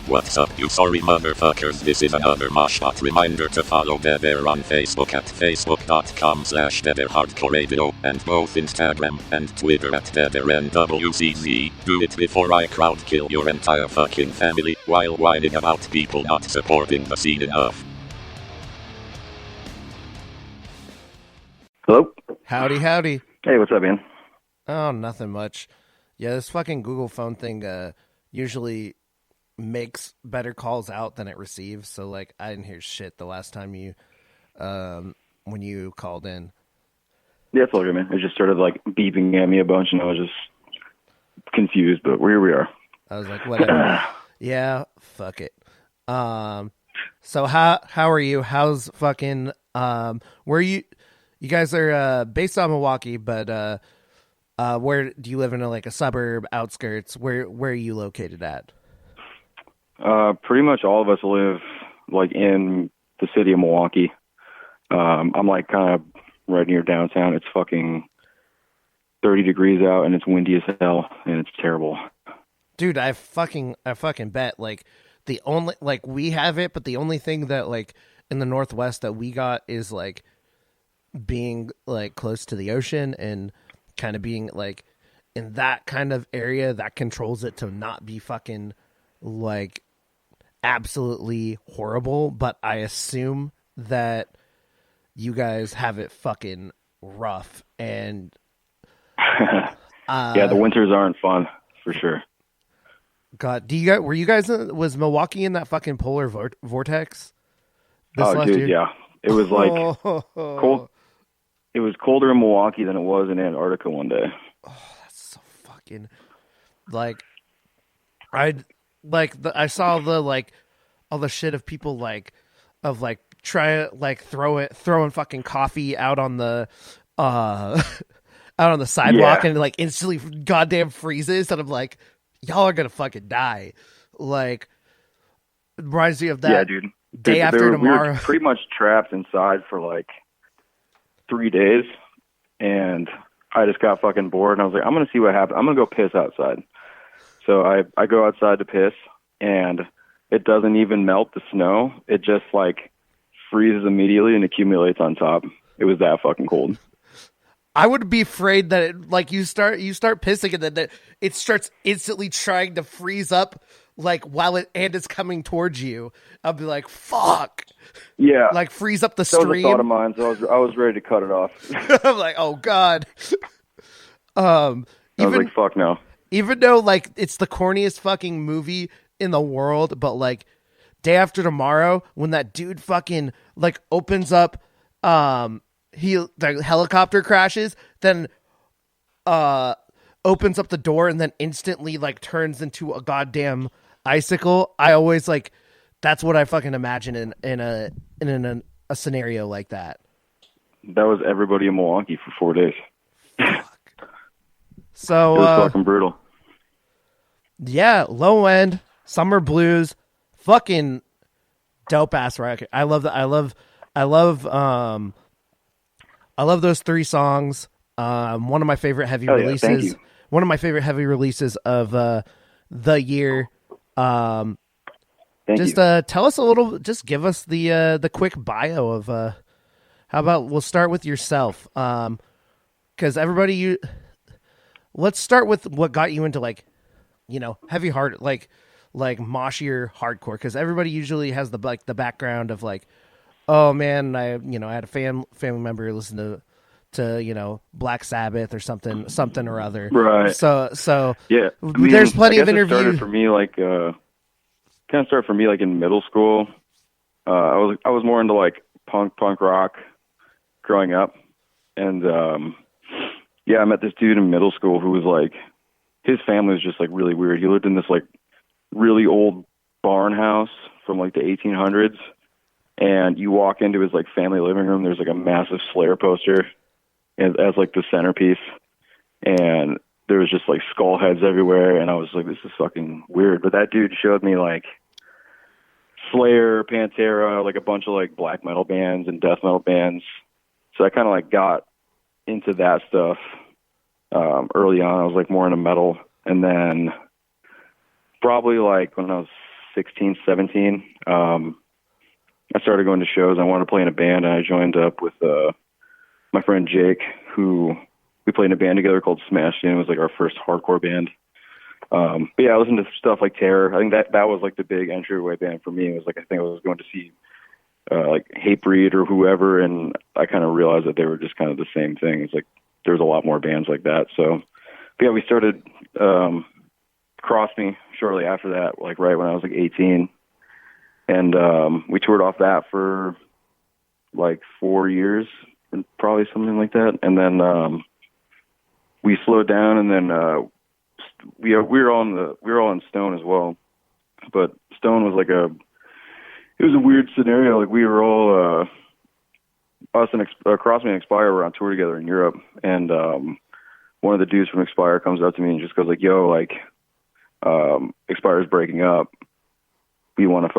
What's up, you sorry motherfuckers? This is another Moshpot reminder to follow Deadair on Facebook at facebook.com/DeadairHardcoreRadio and both Instagram and Twitter at DeadairNWCZ. Do it before I crowd kill your entire fucking family while whining about people not supporting the scene enough. Hello? Howdy, howdy. Hey, what's up, man? Oh, nothing much. Yeah, this fucking Google phone thing usually makes better calls out than it receives. So, like, I didn't hear shit the last time when you called in. Yeah, it's all good, man. It just started, like, beeping at me a bunch, and I was just confused, but here we are. I was like, whatever. Yeah, fuck it. So how are you? How's fucking, where you guys are, based on Milwaukee, but, where do you live in a suburb, outskirts? Where are you located at? Pretty much all of us live, like, in the city of Milwaukee. I'm, like, kind of right near downtown. It's fucking 30 degrees out, and it's windy as hell, and it's terrible. Dude, I fucking bet, like, the only, like, we have it, but the only thing that, like, in the Northwest that we got is, like, being, like, close to the ocean and kind of being, like, in that kind of area that controls it to not be fucking, like, absolutely horrible. But I assume that you guys have it fucking rough. And yeah, the winters aren't fun, for sure. God, was Milwaukee in that fucking polar vortex? Oh, dude, yeah. It was like cold. It was colder in Milwaukee than it was in Antarctica one day. Oh, that's so fucking, like, I saw the, like, all the shit of people, like, throwing fucking coffee out on the sidewalk, and, like, instantly goddamn freezes, and I'm like, y'all are gonna fucking die. Like, it reminds me of that. Yeah, dude. Day after tomorrow. We were pretty much trapped inside for like 3 days, and I just got fucking bored, and I was like, I'm gonna see what happens. I'm gonna go piss outside. So I go outside to piss, and it doesn't even melt the snow. It just, like, freezes immediately and accumulates on top. It was that fucking cold. I would be afraid that it, like, you start pissing and then it starts instantly trying to freeze up, like, while it's coming towards you. I'll be like, fuck. Yeah. Like, freeze up the stream. That was a thought of mine, so I was ready to cut it off. I'm like, oh God. I was like, fuck no. Even though, like, it's the corniest fucking movie in the world, but, like, Day After Tomorrow, when that dude fucking, like, opens up, the helicopter crashes, then opens up the door and then instantly, like, turns into a goddamn icicle. I always, like, that's what I fucking imagine in a scenario like that. That was everybody in Milwaukee for 4 days. Fuck. So it was fucking brutal. Yeah, Low End, Summer Blues, fucking dope ass record. I love that. I love those 3 songs. One of my favorite heavy releases. Thank you. One of my favorite heavy releases of the year. Thank you. Tell us a little. Just give us the quick bio of. How about we'll start with yourself, because everybody. Let's start with what got you into, like, you know, heavy heart, like moshier hardcore, because everybody usually has the background of, like, oh man, I had a family member listen to you know, Black Sabbath or something or other. Right. So yeah, I mean, there's plenty of interviews. It started for me like in middle school. I was more into, like, punk rock growing up, and I met this dude in middle school who was, like, his family was just, like, really weird. He lived in this, like, really old barn house from, like, the 1800s. And you walk into his, like, family living room, there's, like, a massive Slayer poster as like, the centerpiece. And there was just, like, skull heads everywhere. And I was like, this is fucking weird. But that dude showed me, like, Slayer, Pantera, like, a bunch of, like, black metal bands and death metal bands. So I kind of, like, got into that stuff early on. I was, like, more into metal. And then probably, like, when I was 16, 17. I started going to shows. I wanted to play in a band, and I joined up with my friend Jake, who we played in a band together called Smash. It was like our first hardcore band. But yeah, I listened to stuff like Terror. I think that was like the big entryway band for me. It was like, I think I was going to see like Hatebreed or whoever, and I kind of realized that they were just kind of the same thing. It's like there's a lot more bands like that. So but yeah, we started Cross Me shortly after that, like right when I was like 18. And we toured off that for like 4 years, probably something like that. And then we slowed down, and then we were all in Stone as well. But Stone was like it was a weird scenario. Like we were all us and Cross Me and Expire were on tour together in Europe, and one of the dudes from Expire comes up to me and just goes like, "Yo, like Expire's breaking up. I want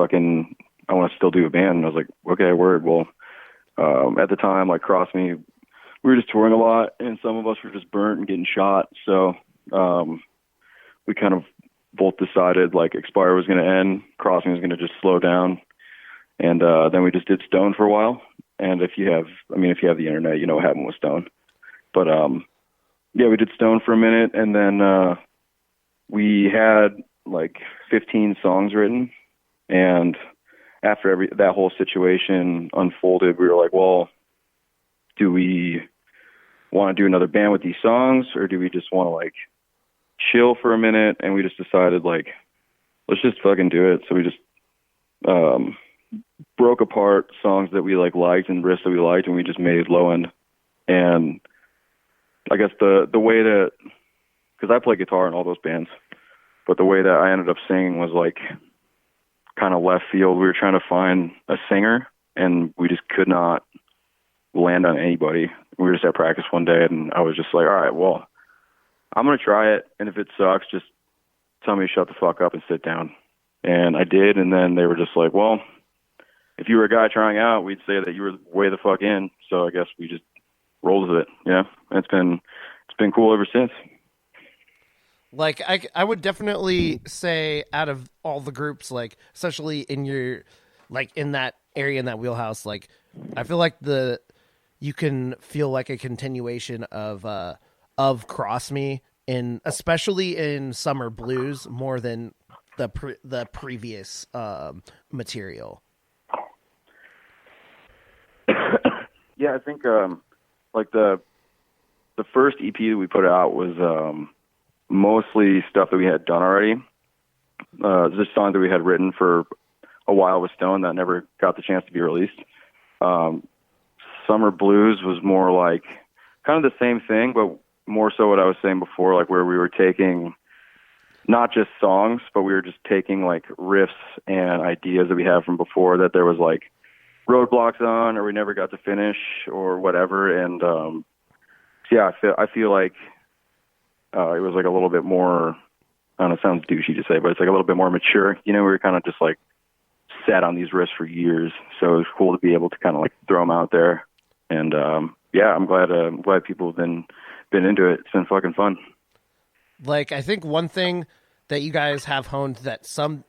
to still do a band." And I was like, "Okay, word." Well, at the time, like Cross Me, we were just touring a lot, and some of us were just burnt and getting shot. So we kind of both decided like Expire was going to end, Cross Me was going to just slow down, and then we just did Stone for a while. And if you have the internet, you know what happened with Stone. But yeah, we did Stone for a minute, and then we had like 15 songs written. And after that whole situation unfolded, we were like, well, do we want to do another band with these songs, or do we just want to like chill for a minute? And we just decided like, let's just fucking do it. So we just broke apart songs that we liked and riffs that we liked, and we just made Low End. And I guess the way that, because I play guitar in all those bands, but the way that I ended up singing was like kind of left field. We were trying to find a singer, and we just could not land on anybody. We were just at practice one day, and I was just like, all right, well, I'm going to try it, and if it sucks, just tell me to shut the fuck up and sit down. And I did, and then they were just like, well, if you were a guy trying out, we'd say that you were way the fuck in. So I guess we just rolled with it. Yeah, and it's been cool ever since. Like I would definitely say out of all the groups, like especially in your like in that area, in that wheelhouse, like I feel like you can feel like a continuation of Cross Me, in especially in Summer Blues more than the previous material. Yeah, I think like the first EP that we put out was mostly stuff that we had done already. Just songs that we had written for a while with Stone that never got the chance to be released. Summer Blues was more like kind of the same thing, but more so what I was saying before, like where we were taking not just songs, but we were just taking like riffs and ideas that we had from before that there was like roadblocks on, or we never got to finish, or whatever. And yeah, I feel like it was like a little bit more, I don't know, it sounds douchey to say, but it's like a little bit more mature. You know, we were kind of just like sat on these riffs for years, so it was cool to be able to kind of like throw them out there. And yeah, I'm glad people have been into it. It's been fucking fun. Like, I think one thing that you guys have honed that some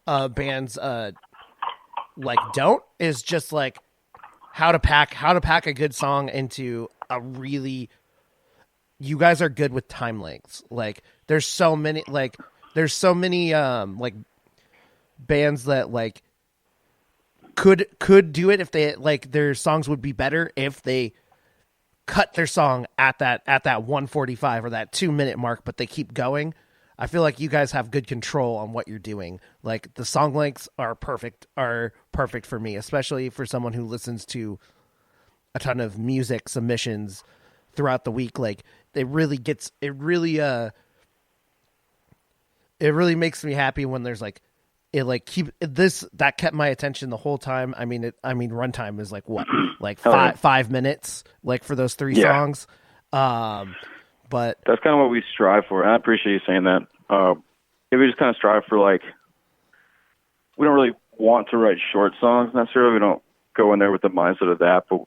bands like don't is just like how to pack a good song into a really. You guys are good with time lengths. Like there's so many like bands that like could do it if they like their songs would be better if they cut their song at that 1:45 or that 2-minute mark, but they keep going. I feel like you guys have good control on what you're doing. Like the song lengths are perfect for me, especially for someone who listens to a ton of music submissions throughout the week. Like it really makes me happy when there's like it like keep this that kept my attention the whole time. I mean runtime is like what, like 5 minutes, like for those 3 songs. But that's kind of what we strive for. And I appreciate you saying that. We just kind of strive for like, we don't really want to write short songs necessarily. We don't go in there with the mindset of that, but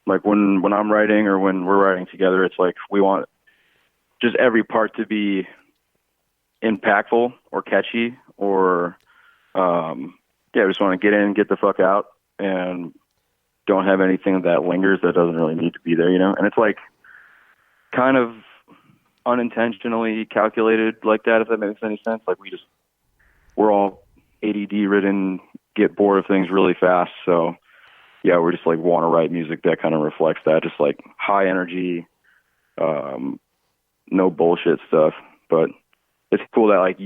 like when I'm writing or when we're writing together, it's like we want just every part to be impactful or catchy or I just want to get in, get the fuck out, and don't have anything that lingers that doesn't really need to be there, And it's like kind of unintentionally calculated like that, if that makes any sense. Like we're all ADD ridden, get bored of things really fast. So yeah, we're just like want to write music that kind of reflects that, just like high energy, no bullshit stuff. But it's cool that like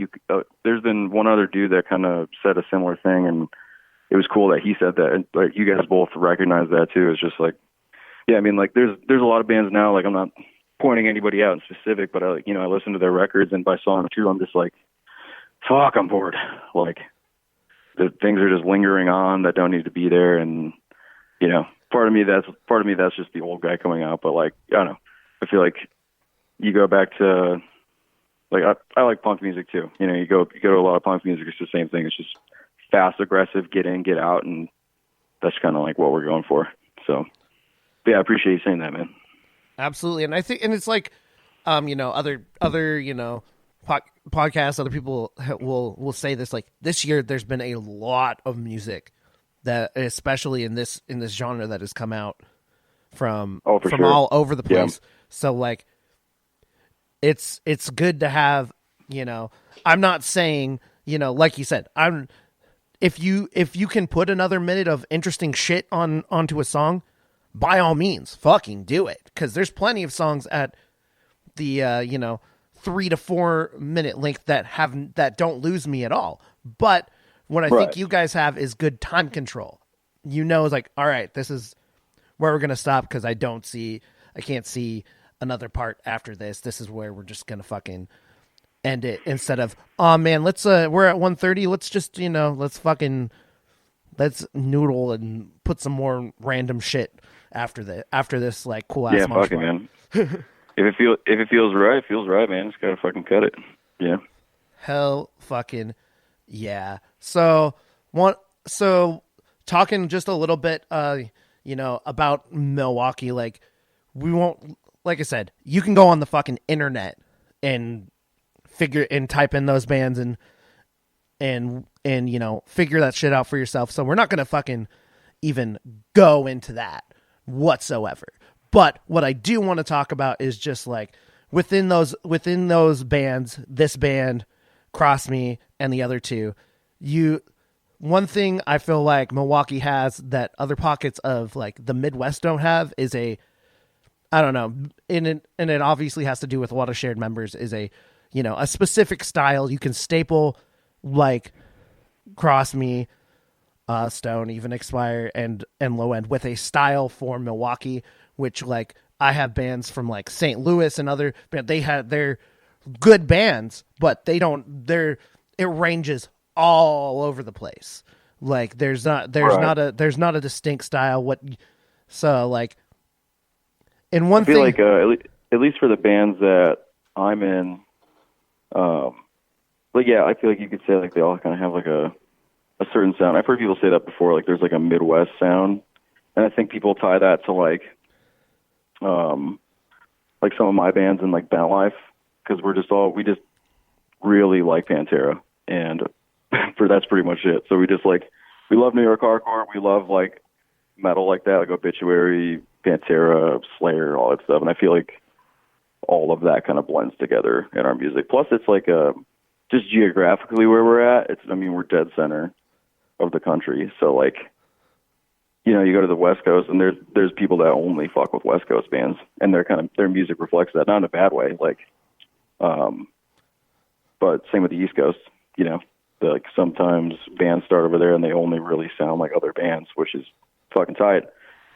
there's been one other dude that kind of said a similar thing, and it was cool that he said that, and like you guys both recognize that too. It's just like, yeah, I mean, like there's a lot of bands now, like I'm not pointing anybody out in specific, but I listen to their records, and by song two, I'm just like, fuck, I'm bored. Like the things are just lingering on that don't need to be there. And, part of me, that's just the old guy coming out. But like, I don't know, I feel like you go back to like, I like punk music too. You go to a lot of punk music. It's the same thing. It's just fast, aggressive, get in, get out. And that's kind of like what we're going for. So yeah, I appreciate you saying that, man. Absolutely. And I think, and it's like, other, podcasts, other people will say this, like this year, there's been a lot of music that, especially in this genre, that has come out from sure. all over the place. Yeah. So like, it's good to have, I'm not saying, like you said, if you can put another minute of interesting shit onto a song, by all means, fucking do it. Because there's plenty of songs at the 3 to 4 minute length that don't lose me at all. But what I think you guys have is good time control. It's like, all right, this is where we're gonna stop because I can't see another part after this. This is where we're just gonna fucking end it, instead of, oh man, let's we're at 1:30. Let's just let's noodle and put some more random shit after this like cool ass. Yeah, fucking man. If it feels right, it feels right, man. Just gotta fucking cut it. Yeah. Hell fucking yeah. So talking just a little bit about Milwaukee, like we won't, like I said, you can go on the fucking internet and type in those bands and figure that shit out for yourself. So we're not going to fucking even go into that whatsoever. But what I do want to talk about is just like within those bands, this band, Cross Me, and the other two, one thing I feel like Milwaukee has that other pockets of like the Midwest don't have is I don't know, and it obviously has to do with a lot of shared members, is a specific style you can staple, like Cross Me, Stone, even Expire, and Low End, with a style for Milwaukee, which like I have bands from like St. Louis and other, they're good bands, but it ranges all over the place. Like there's not a distinct style. So like in one I feel thing, like at least for the bands that I'm in, but yeah, I feel like you could say like they all kind of have like a certain sound. I've heard people say that before, like there's like a Midwest sound, and I think people tie that to like some of my bands in like Band Life, because we just really like Pantera, and that's pretty much it. So we love New York hardcore, we love like metal like that, like Obituary, Pantera, Slayer, all that stuff, and I feel like all of that kind of blends together in our music. Plus, it's like just geographically where we're at. We're dead center of the country, so like, you go to the West Coast and there's people that only fuck with West Coast bands, and their music reflects that, not in a bad way, like, but same with the East Coast. Like sometimes bands start over there and they only really sound like other bands, which is fucking tight.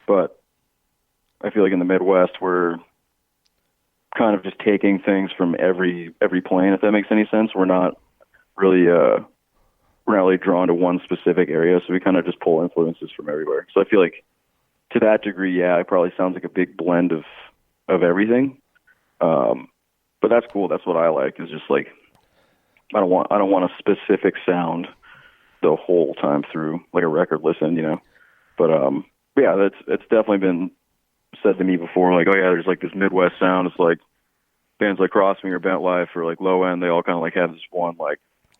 But I feel like in the Midwest we're kind of just taking things from every plane, if that makes any sense. We're not really drawn to one specific area, so we kind of just pull influences from everywhere. So I feel like to that degree, yeah, it probably sounds like a big blend of everything. But that's cool. That's what I like, is just like, I don't want a specific sound the whole time through, like a record listen, But it's definitely been said to me before, like, oh yeah, there's like this Midwest sound. It's like bands like Cross Me or Bent Life or like Low End, they all kind of like have this one like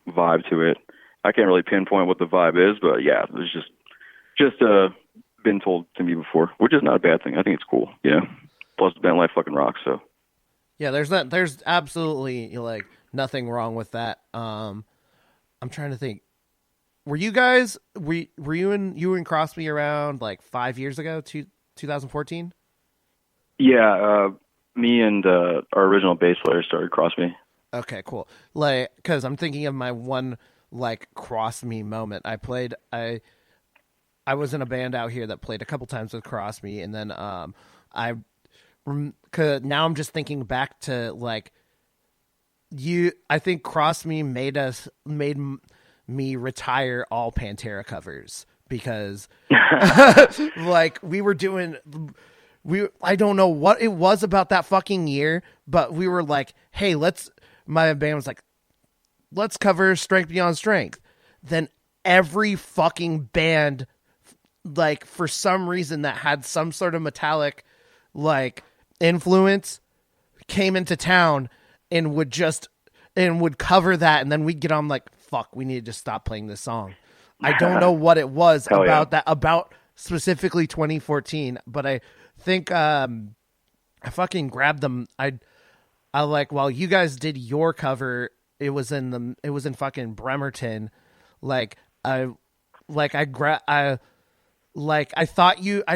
vibe to it. I can't really pinpoint what the vibe is, but yeah, it was just been told to me before, which is not a bad thing. I think it's cool. Yeah. Plus Bent Life fucking rocks. So Yeah, there's absolutely like nothing wrong with that. I'm trying to think. Were you guys were you and Crosby around like 5 years ago, 2014? yeah, me and our original bass player started Cross Me. Okay, cool. Like, because I'm thinking of my one like Cross Me moment. I was in a band out here that played a couple times with Cross Me, and then now I'm just thinking back to like I think Cross Me made me retire all Pantera covers because like I don't know what it was about that fucking year, but we were like, hey, my band was like, let's cover Strength Beyond Strength. Then every fucking band, like for some reason that had some sort of metallic like influence, came into town and would cover that, and then we'd get on like, fuck, we need to stop playing this song. I don't know what it was about specifically 2014, but I think I fucking grabbed them. I like, while you guys did your cover, it was in fucking Bremerton. I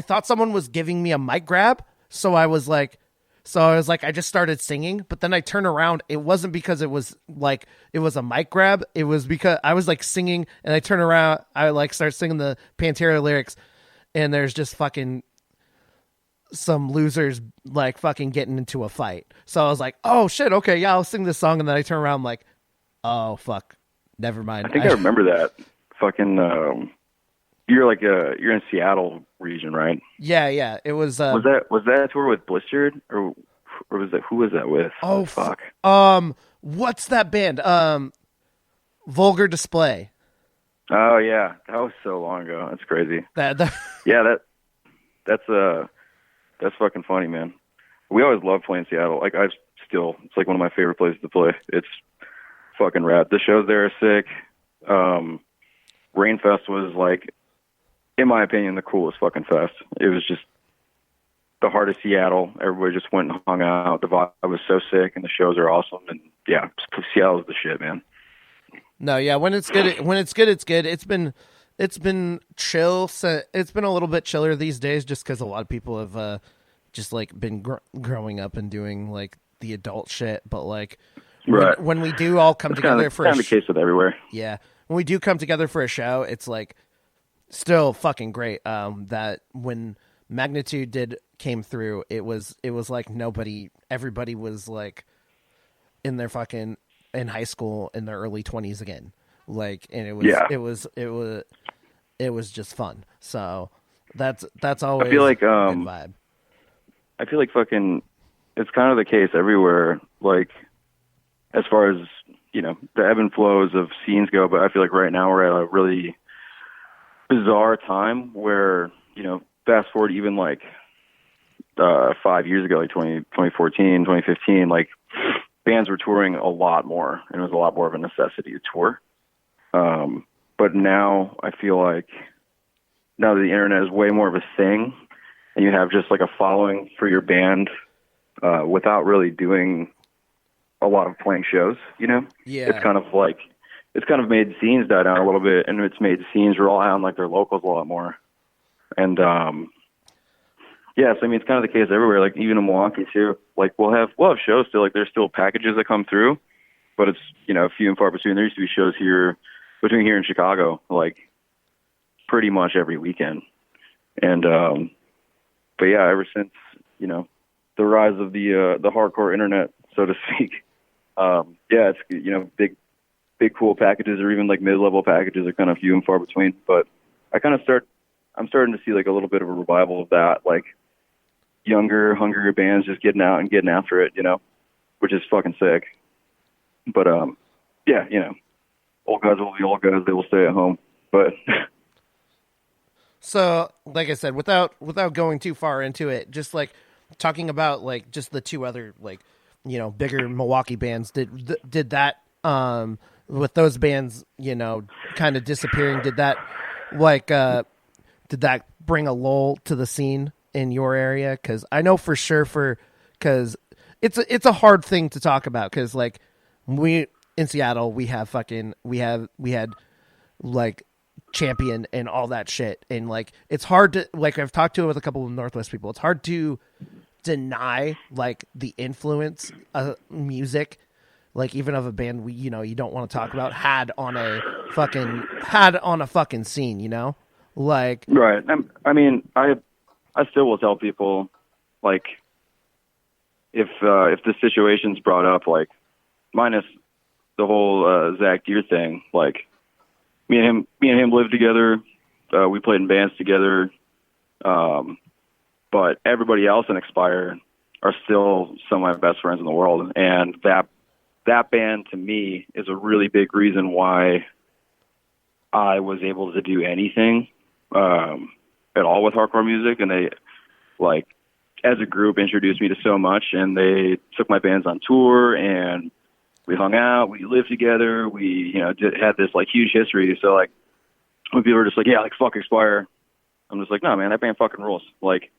thought someone was giving me a mic grab, so I was like, I just started singing, but then I turn around. It wasn't because it was a mic grab. It was because I was like singing, and I turn around. I like start singing the Pantera lyrics, and there's just fucking some losers like fucking getting into a fight. So I was like, oh shit, okay, yeah, I'll sing this song. And then I turn around, I'm like, oh fuck, never mind. I think I remember that. Fucking, you're in Seattle region, right? Yeah. It was. Was that a tour with Blistered, or was that, who was that with? Oh fuck. What's that band? Vulgar Display. Oh yeah, that was so long ago. That's crazy. Yeah, that's fucking funny, man. We always love playing Seattle. Like it's like one of my favorite places to play. It's fucking rad. The shows there are sick. Rainfest was like, in my opinion, the coolest fucking fest. It was just the heart of Seattle. Everybody just went and hung out. The vibe was so sick, and the shows are awesome. And yeah, Seattle's the shit, man. No, yeah, when it's good, it's good. It's been chill. So it's been a little bit chiller these days, just because a lot of people have just like been growing up and doing like the adult shit. But like, right, when we do all come together for the case with everywhere. Yeah, when we do come together for a show, it's like still fucking great. That when Magnitude came through, it was like everybody was like in high school in their early 20s again. Like, and it was just fun. So that's always I feel like a good vibe. I feel like fucking it's kind of the case everywhere, like as far as, you know, the ebb and flows of scenes go, but I feel like right now we're at a really bizarre time where, you know, fast forward even like 5 years ago, like 2014, 2015, like bands were touring a lot more, and it was a lot more of a necessity to tour. But now I feel like now that the internet is way more of a thing, and you have just like a following for your band without really doing a lot of playing shows, you know? Yeah. It's kind of made scenes die down a little bit, and it's made scenes rely on like their locals a lot more. And yes, I mean, it's kind of the case everywhere, like even in Milwaukee too. Like we'll have shows still, like there's still packages that come through, but it's, you know, few and far between. There used to be shows between here and Chicago, like pretty much every weekend. And but yeah, ever since, you know, the rise of the hardcore internet, so to speak, yeah, it's, you know, big cool packages or even like mid-level packages are kind of few and far between. But I'm starting to see like a little bit of a revival of that, like younger, hungrier bands just getting out and getting after it, you know, which is fucking sick. But yeah, you know, old guys will be old guys. They will stay at home. But so, like I said, without going too far into it, just like talking about like just the two other like bigger Milwaukee bands, did that with those bands, kind of disappearing, did that bring a lull to the scene in your area? Because I know for sure because it's a hard thing to talk about, because like we in Seattle we had like Champion and all that shit, and like it's hard to, like, I've talked to it with a couple of Northwest people, it's hard to deny like the influence of music, like even of a band you don't want to talk about, had on a fucking scene, like Right. I mean, I still will tell people, like, if the situation's brought up, like, minus the whole Zach Deere thing, like, me and him lived together. We played in bands together. But everybody else in Expire are still some of my best friends in the world, and that band to me is a really big reason why I was able to do anything at all with hardcore music. And they, like, as a group, introduced me to so much, and they took my bands on tour, and we hung out, we lived together, we had this like huge history. So like when people are just like, yeah, like fuck Expire, I'm just like, no man, that band fucking rules. Like,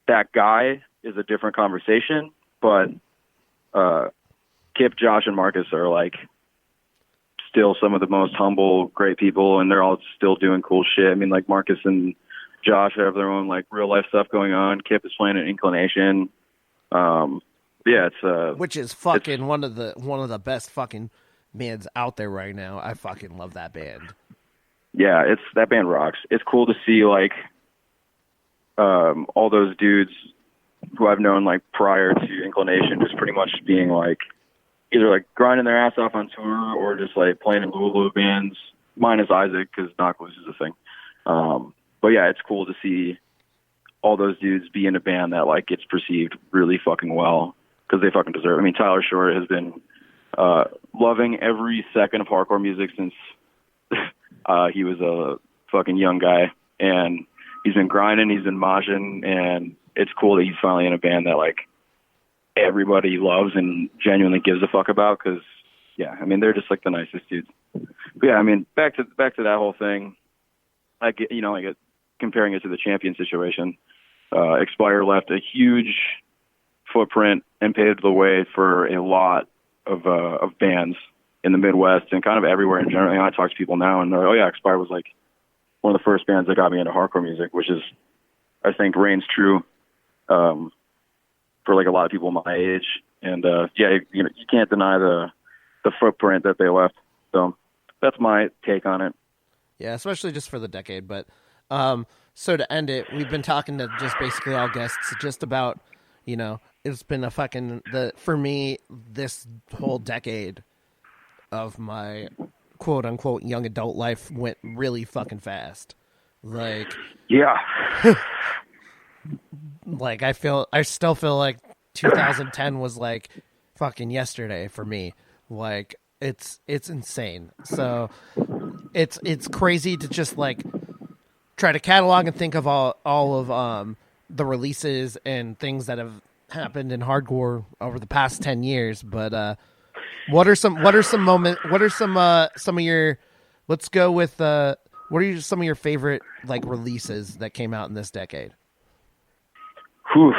that guy is a different conversation, but Kip, Josh, and Marcus are like still some of the most humble, great people, and they're all still doing cool shit. I mean, like, Marcus and Josh have their own like real life stuff going on. Kip is playing an Inclination. Yeah, it's which is fucking one of the best fucking bands out there right now. I fucking love that band. Yeah, that band rocks. It's cool to see like all those dudes who I've known like prior to Inclination just pretty much being like either like grinding their ass off on tour or just like playing in Louisville bands, minus Isaac because Knock Loose is a thing. But yeah, it's cool to see all those dudes be in a band that like gets perceived really fucking well, because they fucking deserve it. I mean, Tyler Short has been loving every second of hardcore music since he was a fucking young guy, and he's been grinding, he's been moshing, and it's cool that he's finally in a band that like everybody loves and genuinely gives a fuck about. Because yeah, I mean, they're just like the nicest dudes. But yeah, I mean, back to that whole thing. I get comparing it to the Champion situation. Expire left a huge footprint and paved the way for a lot of bands in the Midwest and kind of everywhere in general. I talk to people now and they're like, oh yeah, Expire was like one of the first bands that got me into hardcore music, which is, I think, reigns true for like a lot of people my age. And yeah, you can't deny the footprint that they left. So that's my take on it. Yeah, especially just for the decade. But so to end it, we've been talking to just basically all guests just about, it's been a fucking, for me, this whole decade of my quote unquote young adult life went really fucking fast. Like, yeah. Like I still feel like 2010 was like fucking yesterday for me. Like it's insane. So it's crazy to just like try to catalog and think of all of the releases and things that have happened in hardcore over the past 10 years. But what are some of your, let's go with what are some of your favorite like releases that came out in this decade? Whew.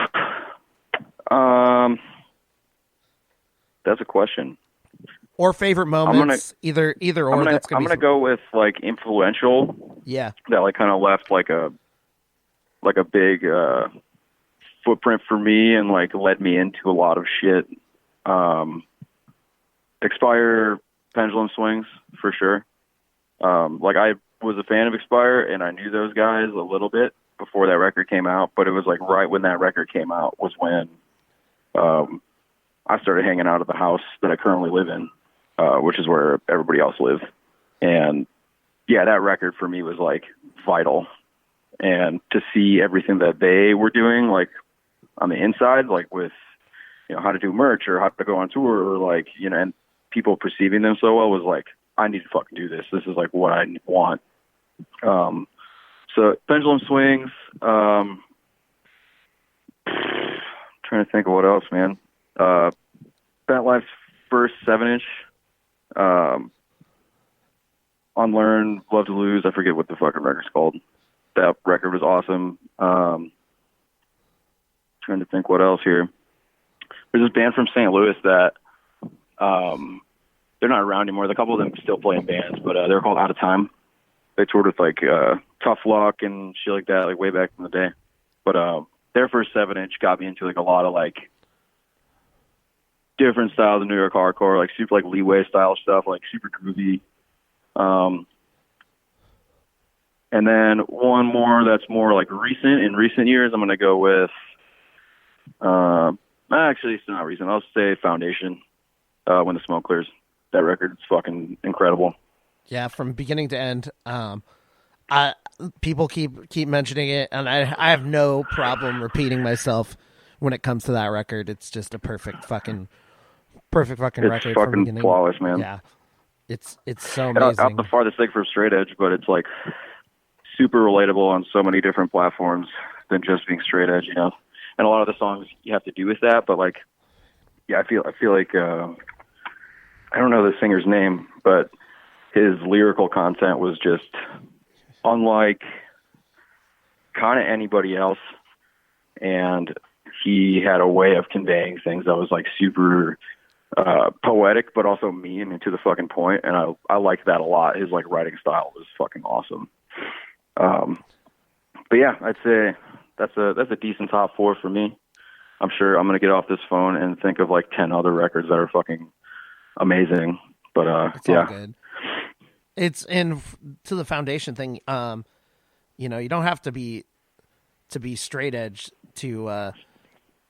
That's a question. Or favorite moments, either or. I'm gonna go with like influential. Yeah. That like kind of left like a big footprint for me and like led me into a lot of shit. Expire, Pendulum Swings for sure. Like I was a fan of Expire and I knew those guys a little bit before that record came out, but it was like right when that record came out was when I started hanging out at the house that I currently live in, which is where everybody else lived. And yeah, that record for me was like vital. And to see everything that they were doing, like on the inside, like with, how to do merch or how to go on tour or like, and people perceiving them so well was like, I need to fucking do this. This is like what I want. So Pendulum Swings, trying to think of what else, man. Nightlife's first 7-inch. Unlearn, Love to Lose. I forget what the fucking record's called. That record was awesome. Trying to think what else here. There's this band from St. Louis that they're not around anymore. A couple of them still play in bands, but they're called Out of Time. They toured with like Tough Luck and shit like that, like way back in the day. But their first 7-inch got me into like a lot of like different styles of New York hardcore, like super like Leeway style stuff, like super groovy. And then one more that's more like in recent years, I'm going to go with, actually it's not recent. I'll say Foundation, When the Smoke Clears. That record is fucking incredible. Yeah. From beginning to end. People keep mentioning it, and I have no problem repeating myself when it comes to that record. It's just a perfect fucking record. It's fucking flawless, man. Yeah. It's so amazing. Out the farthest thing from straight edge, but it's like super relatable on so many different platforms than just being straight edge, you know. And a lot of the songs you have to do with that, but like, yeah, I feel like I don't know the singer's name, but his lyrical content was just unlike kind of anybody else, and he had a way of conveying things that was like super poetic, but also mean and to the fucking point. And I liked that a lot. His like writing style was fucking awesome. But yeah, I'd say that's a decent top 4 for me. I'm sure I'm gonna get off this phone and think of like 10 other records that are fucking amazing. But it's all good. It's to the Foundation thing. You know, you don't have to be straight edge to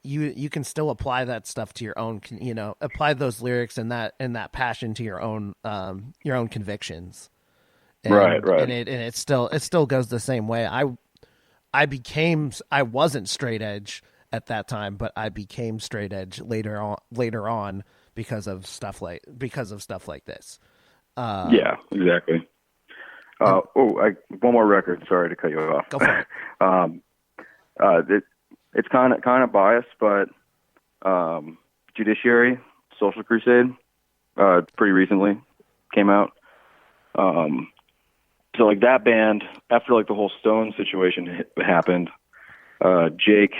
you can still apply that stuff to your own, you know, apply those lyrics and that passion to your own convictions. And, right. And it still goes the same way. I wasn't straight edge at that time, but I became straight edge later on because of stuff like this. Yeah, exactly. One more record. Sorry to cut you off. Go for it. It's kind of biased, but Judiciary, Social Crusade, pretty recently came out. So like that band, after like the whole Stone situation happened, Jake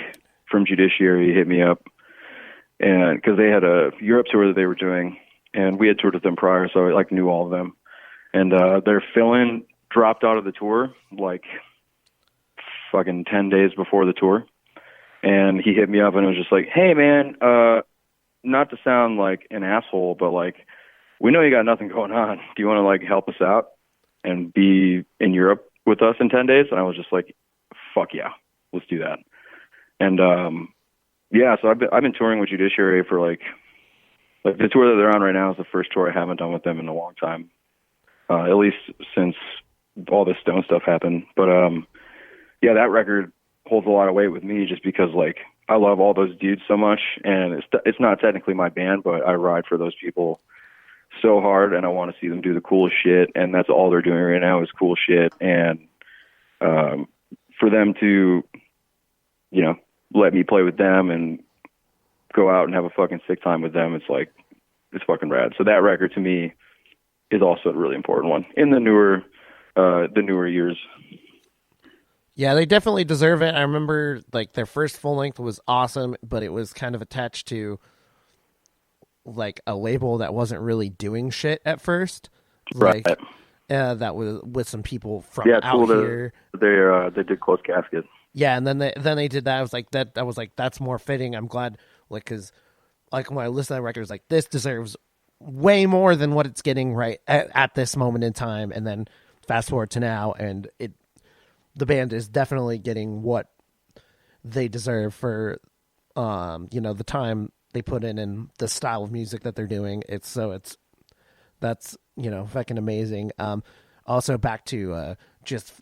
from Judiciary hit me up, and because they had a Europe tour that they were doing, and we had toured with them prior, so I like knew all of them. And their fill-in dropped out of the tour like fucking 10 days before the tour. And he hit me up and it was just like, hey man, not to sound like an asshole, but like, we know you got nothing going on. Do you want to like help us out and be in Europe with us in 10 days? And I was just like, fuck yeah, let's do that. And yeah, so I've been touring with Judiciary for like the tour that they're on right now is the first tour I haven't done with them in a long time. At least since all this Stone stuff happened. But yeah, that record holds a lot of weight with me just because like I love all those dudes so much, and it's not technically my band, but I ride for those people so hard, and I want to see them do the coolest shit, and that's all they're doing right now is cool shit. And for them to, you know, let me play with them and go out and have a fucking sick time with them, it's like, it's fucking rad. So that record to me is also a really important one in the newer years. Yeah, they definitely deserve it. I remember like their first full length was awesome, but it was kind of attached to like a label that wasn't really doing shit at first. Like, right. That was with some people from out cool here. They did Closed Casket. Yeah, and then they did that. I was like, that's more fitting. I'm glad, like, because like when I listen to that record, I was like, this deserves way more than what it's getting right at this moment in time. And then fast forward to now, and the band is definitely getting what they deserve for, you know, the time they put in and the style of music that they're doing. That's, you know, fucking amazing. Also back to, just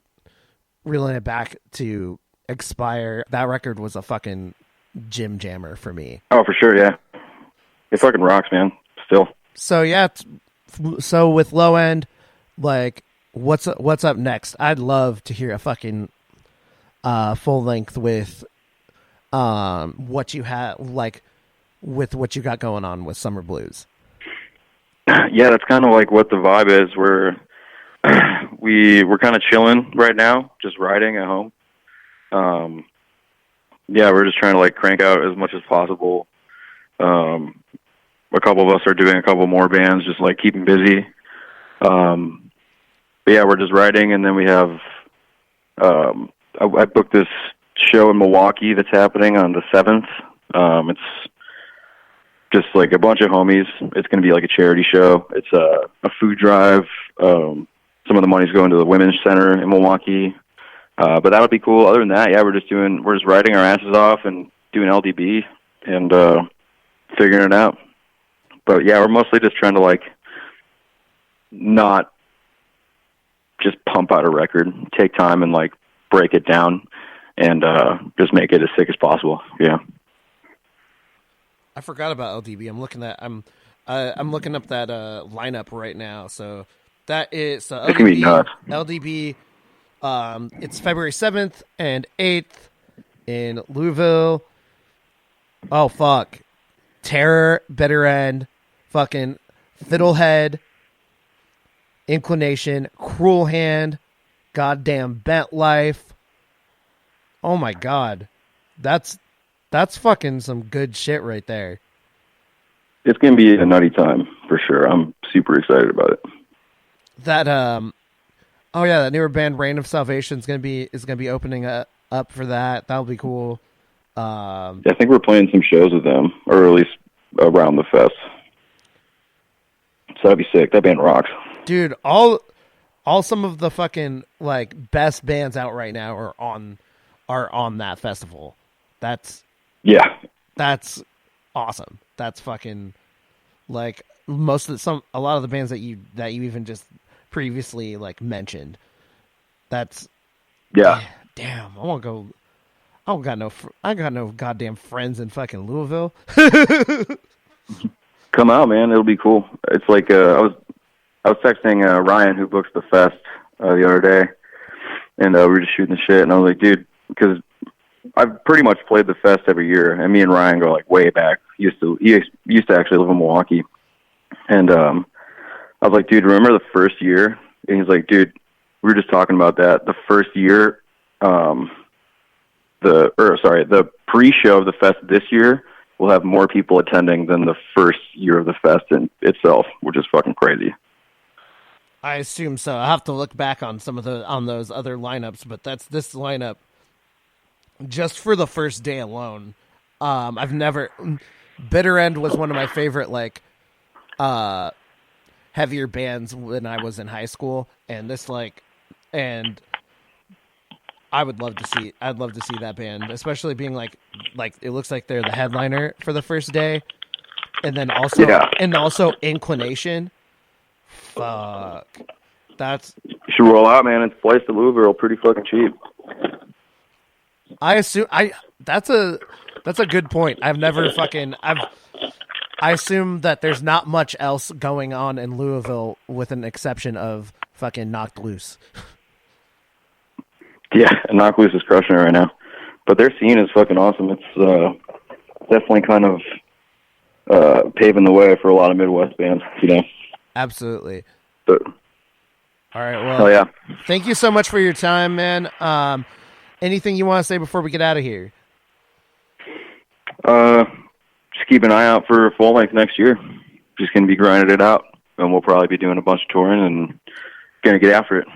reeling it back to Expire. That record was a fucking gym jammer for me. Oh, for sure. Yeah. It fucking rocks, man. Still. So yeah. So with Low End, like, what's up next? I'd love to hear a fucking full length with what you have, like with what you got going on with Summer Blues? Yeah, that's kind of like what the vibe is. We're kind of chilling right now, just riding at home. Yeah, we're just trying to like crank out as much as possible. A couple of us are doing a couple more bands, just like keeping busy. But yeah, we're just riding, and then we have I booked this show in Milwaukee that's happening on the 7th. It's just like a bunch of homies. It's going to be like a charity show. It's a food drive. Some of the money's going to the Women's Center in Milwaukee. But that would be cool. Other than that, yeah, we're just riding our asses off and doing LDB and figuring it out. But yeah, we're mostly just trying to like not just pump out a record, take time and like break it down and just make it as sick as possible. Yeah. I forgot about LDB. I'm looking up that lineup right now. So that is It's gonna be nuts. LDB. It's February 7th and 8th in Louisville. Oh fuck. Terror, Bitter End, fucking Fiddlehead, Inclination, Cruel Hand, Goddamn Bent Life. Oh my god. That's fucking some good shit right there. It's going to be a nutty time for sure. I'm super excited about it. That oh yeah, that newer band Reign of Salvation is going to be opening up for that. That'll be cool. Yeah, I think we're playing some shows with them, or at least around the fest. So that'd be sick. That band rocks. Dude, all some of the fucking like best bands out right now are on that festival. That's awesome. That's fucking like a lot of the bands that you even just previously like mentioned. That's damn. I want to go. I got no goddamn friends in fucking Louisville. Come out, man. It'll be cool. It's like I was texting Ryan, who books the fest, the other day, and we were just shooting the shit. And I was like, dude, because I've pretty much played the fest every year, and me and Ryan go like way back. He used to actually live in Milwaukee, and I was like, dude, remember the first year? And he's like, dude, we were just talking about that. The first year, the pre-show of the fest this year will have more people attending than the first year of the fest in itself, which is fucking crazy. I assume so. I have to look back on on those other lineups, but that's this lineup just for the first day alone. Bitter End was one of my favorite like heavier bands when I was in high school, and I'd love to see that band, especially being like it looks like they're the headliner for the first day, and then also Inclination. Fuck, you should roll out, man. It's flights to Louisville, pretty fucking cheap. I assume that's a good point. I assume that there's not much else going on in Louisville with an exception of fucking Knocked Loose. Yeah, and Knocked Loose is crushing it right now. But their scene is fucking awesome. It's definitely kind of paving the way for a lot of Midwest bands, you know? Absolutely. But, all right, well, hell yeah. Thank you so much for your time, man. Anything you want to say before we get out of here? Just keep an eye out for full length next year. Just going to be grinding it out, and we'll probably be doing a bunch of touring and going to get after it.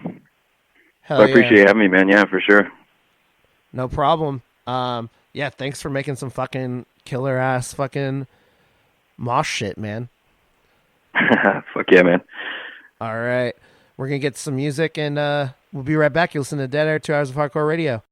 Hell I appreciate you having me, man. Yeah, for sure. No problem. Yeah, thanks for making some fucking killer ass fucking mosh shit, man. Fuck yeah, man. All right. We're going to get some music, and we'll be right back. You'll listen to Deadair, 2 hours of hardcore radio.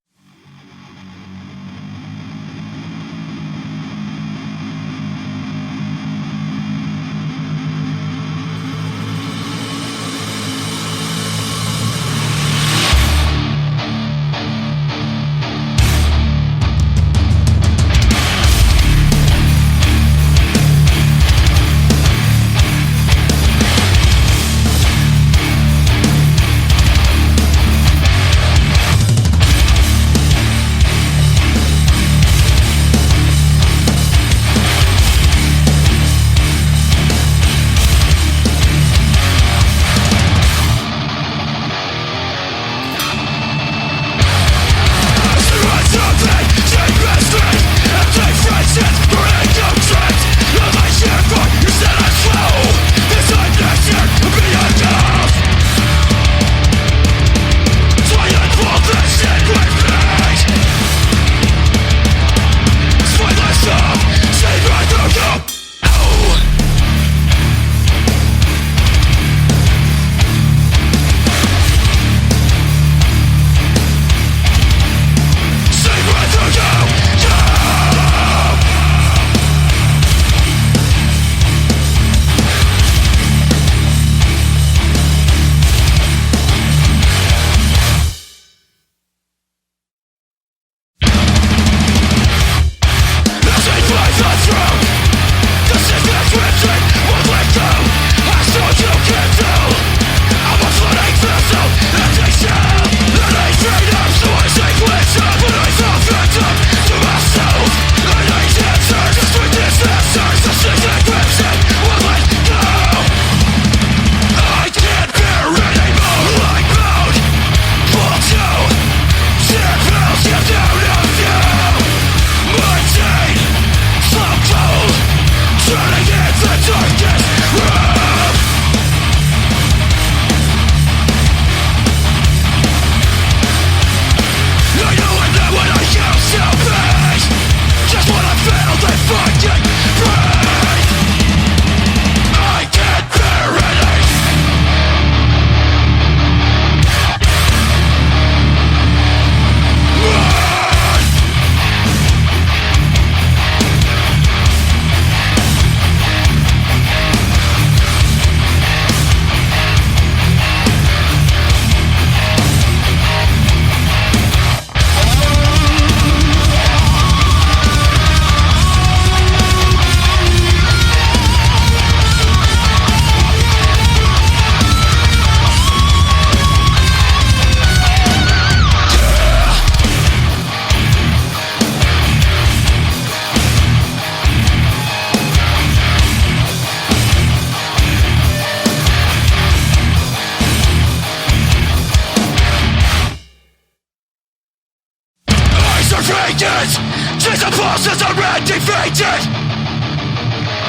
did.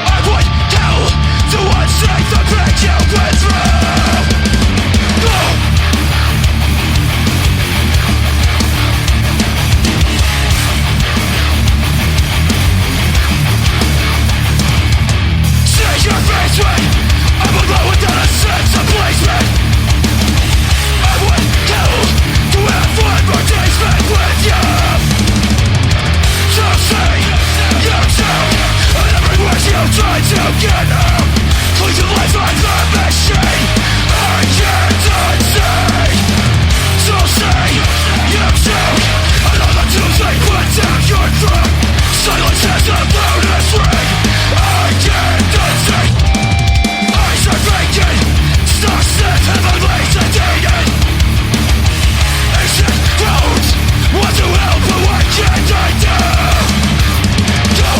I would kill to unsave the pain you've been through. See your face when I'm alone without a sense of placement. I would kill to have one more day spent with you. So say you too, and every wish you try to get out. Clean your life like the machine I can't unsee. So say you too, and all the tools they put down your throat. Silence has a loudest ring I can't unsee. Eyes are vacant, stars set heavenly sedated. Ancient roads want to help, but what can I do? Go!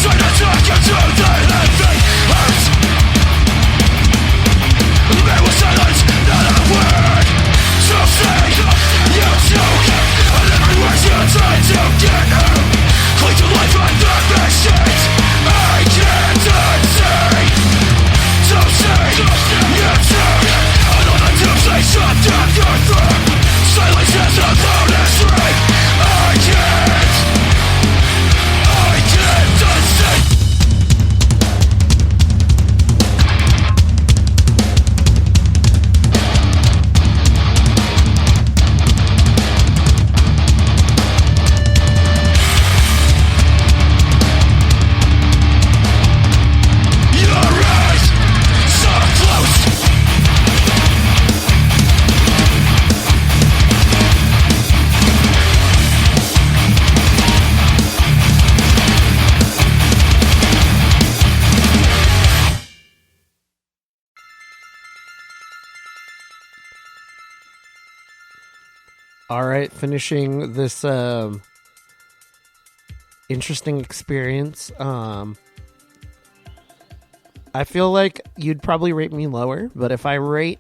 Try to talk you to the heavy hurt. Man with silence, not a word. So say you choke, and every word you try to get out. Clean to life on the machines I can't unsee. So say you choke, and all the tubes they shut down your throat. Silence is the loudest ring I can't unsee. Your eyes so close. All right, finishing this interesting experience. I feel like you'd probably rate me lower, but if I rate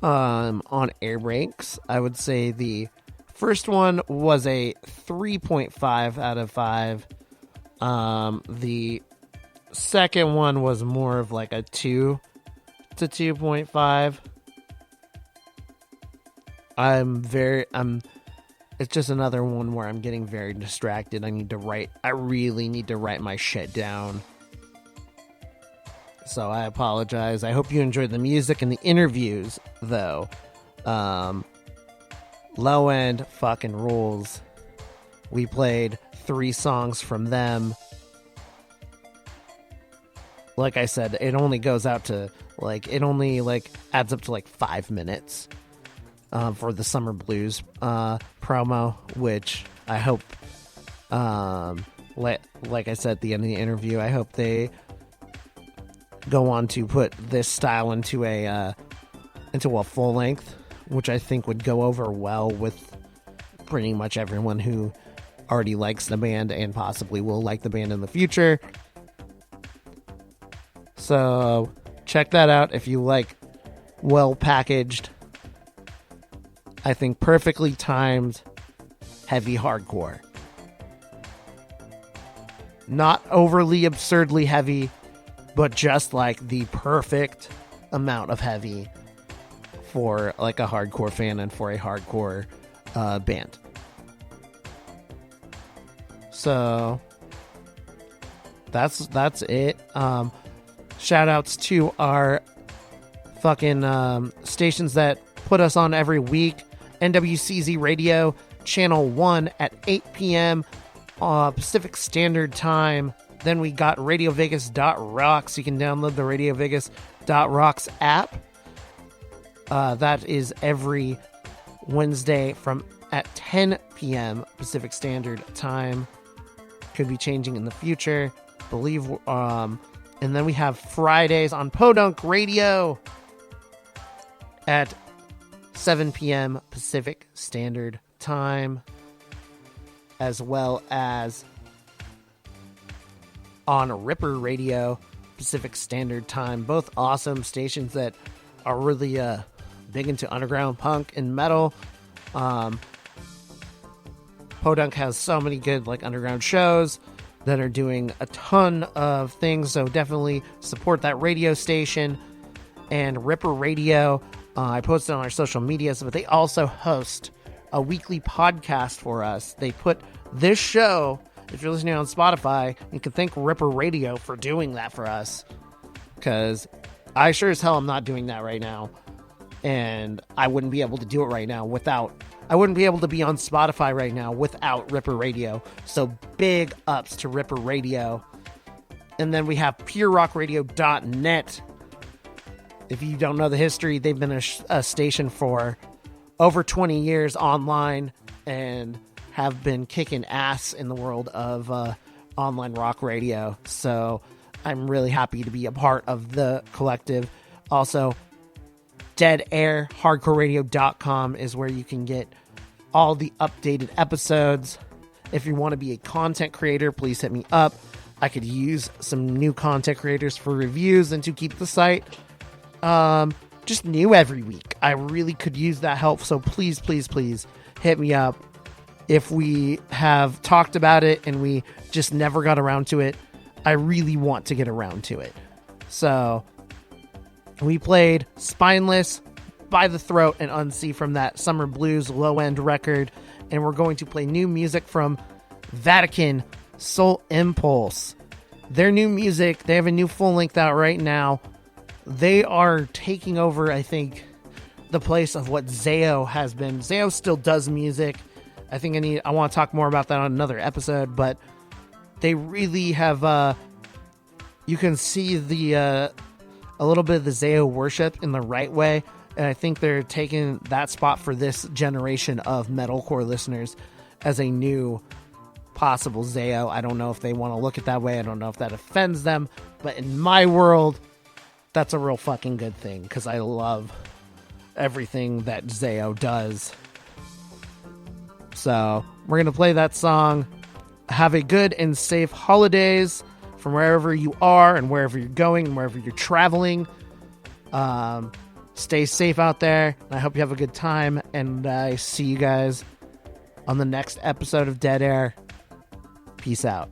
on air breaks, I would say the first one was a 3.5 out of 5. The second one was more of like a 2 to 2.5. It's just another one where I'm getting very distracted. I really need to write my shit down. So I apologize. I hope you enjoyed the music and the interviews, though. Low End fucking rules. We played 3 songs from them. Like I said, it only goes out to, adds up to 5 minutes. For the Summer Blues promo, which I hope, like I said at the end of the interview, I hope they go on to put this style into a full length, which I think would go over well with pretty much everyone who already likes the band and possibly will like the band in the future. So check that out if you like well packaged, I think perfectly timed heavy hardcore. Not overly absurdly heavy, but just like the perfect amount of heavy for like a hardcore fan and for a hardcore band. So that's it. Shout outs to our fucking stations that put us on every week. NWCZ Radio, Channel 1 at 8 p.m. Pacific Standard Time. Then we got RadioVegas.rocks. You can download the RadioVegas.rocks app. That is every Wednesday at 10 p.m. Pacific Standard Time. Could be changing in the future. And then we have Fridays on Podunk Radio at 7 p.m. Pacific Standard Time, as well as on Ripper Radio, Pacific Standard Time. Both awesome stations that are really big into underground punk and metal. Podunk Podunk has so many good like underground shows that are doing a ton of things, so definitely support that radio station. And Ripper Radio, I posted on our social medias, but they also host a weekly podcast for us. They put this show, if you're listening on Spotify, you can thank Ripper Radio for doing that for us, because I sure as hell am not doing that right now, and I wouldn't be able to do it right now I wouldn't be able to be on Spotify right now without Ripper Radio. So big ups to Ripper Radio. And then we have purerockradio.net. If you don't know the history, they've been a station for over 20 years online and have been kicking ass in the world of online rock radio. So I'm really happy to be a part of the collective. Also, Deadair, hardcoreradio.com is where you can get all the updated episodes. If you want to be a content creator, please hit me up. I could use some new content creators for reviews and to keep the site just new every week. I really could use that help, so please, please, please hit me up. If we have talked about it and we just never got around to it, I really want to get around to it. So we played Spineless, By the Throat, and Unsee from that Summer Blues low-end record, and we're going to play new music from Vatican, Soul Impulse. Their new music, they have a new full-length out right now. They are taking over, I think, the place of what Zayo has been. Zayo still does music. I think I want to talk more about that on another episode, but they really have, you can see a little bit of the Zayo worship in the right way, and I think they're taking that spot for this generation of metalcore listeners as a new possible Zayo. I don't know if they want to look at that way. I don't know if that offends them, but in my world, that's a real fucking good thing, because I love everything that Zayo does. So we're going to play that song. Have a good and safe holidays from wherever you are and wherever you're going and wherever you're traveling. Stay safe out there. I hope you have a good time, and I see you guys on the next episode of Deadair. Peace out.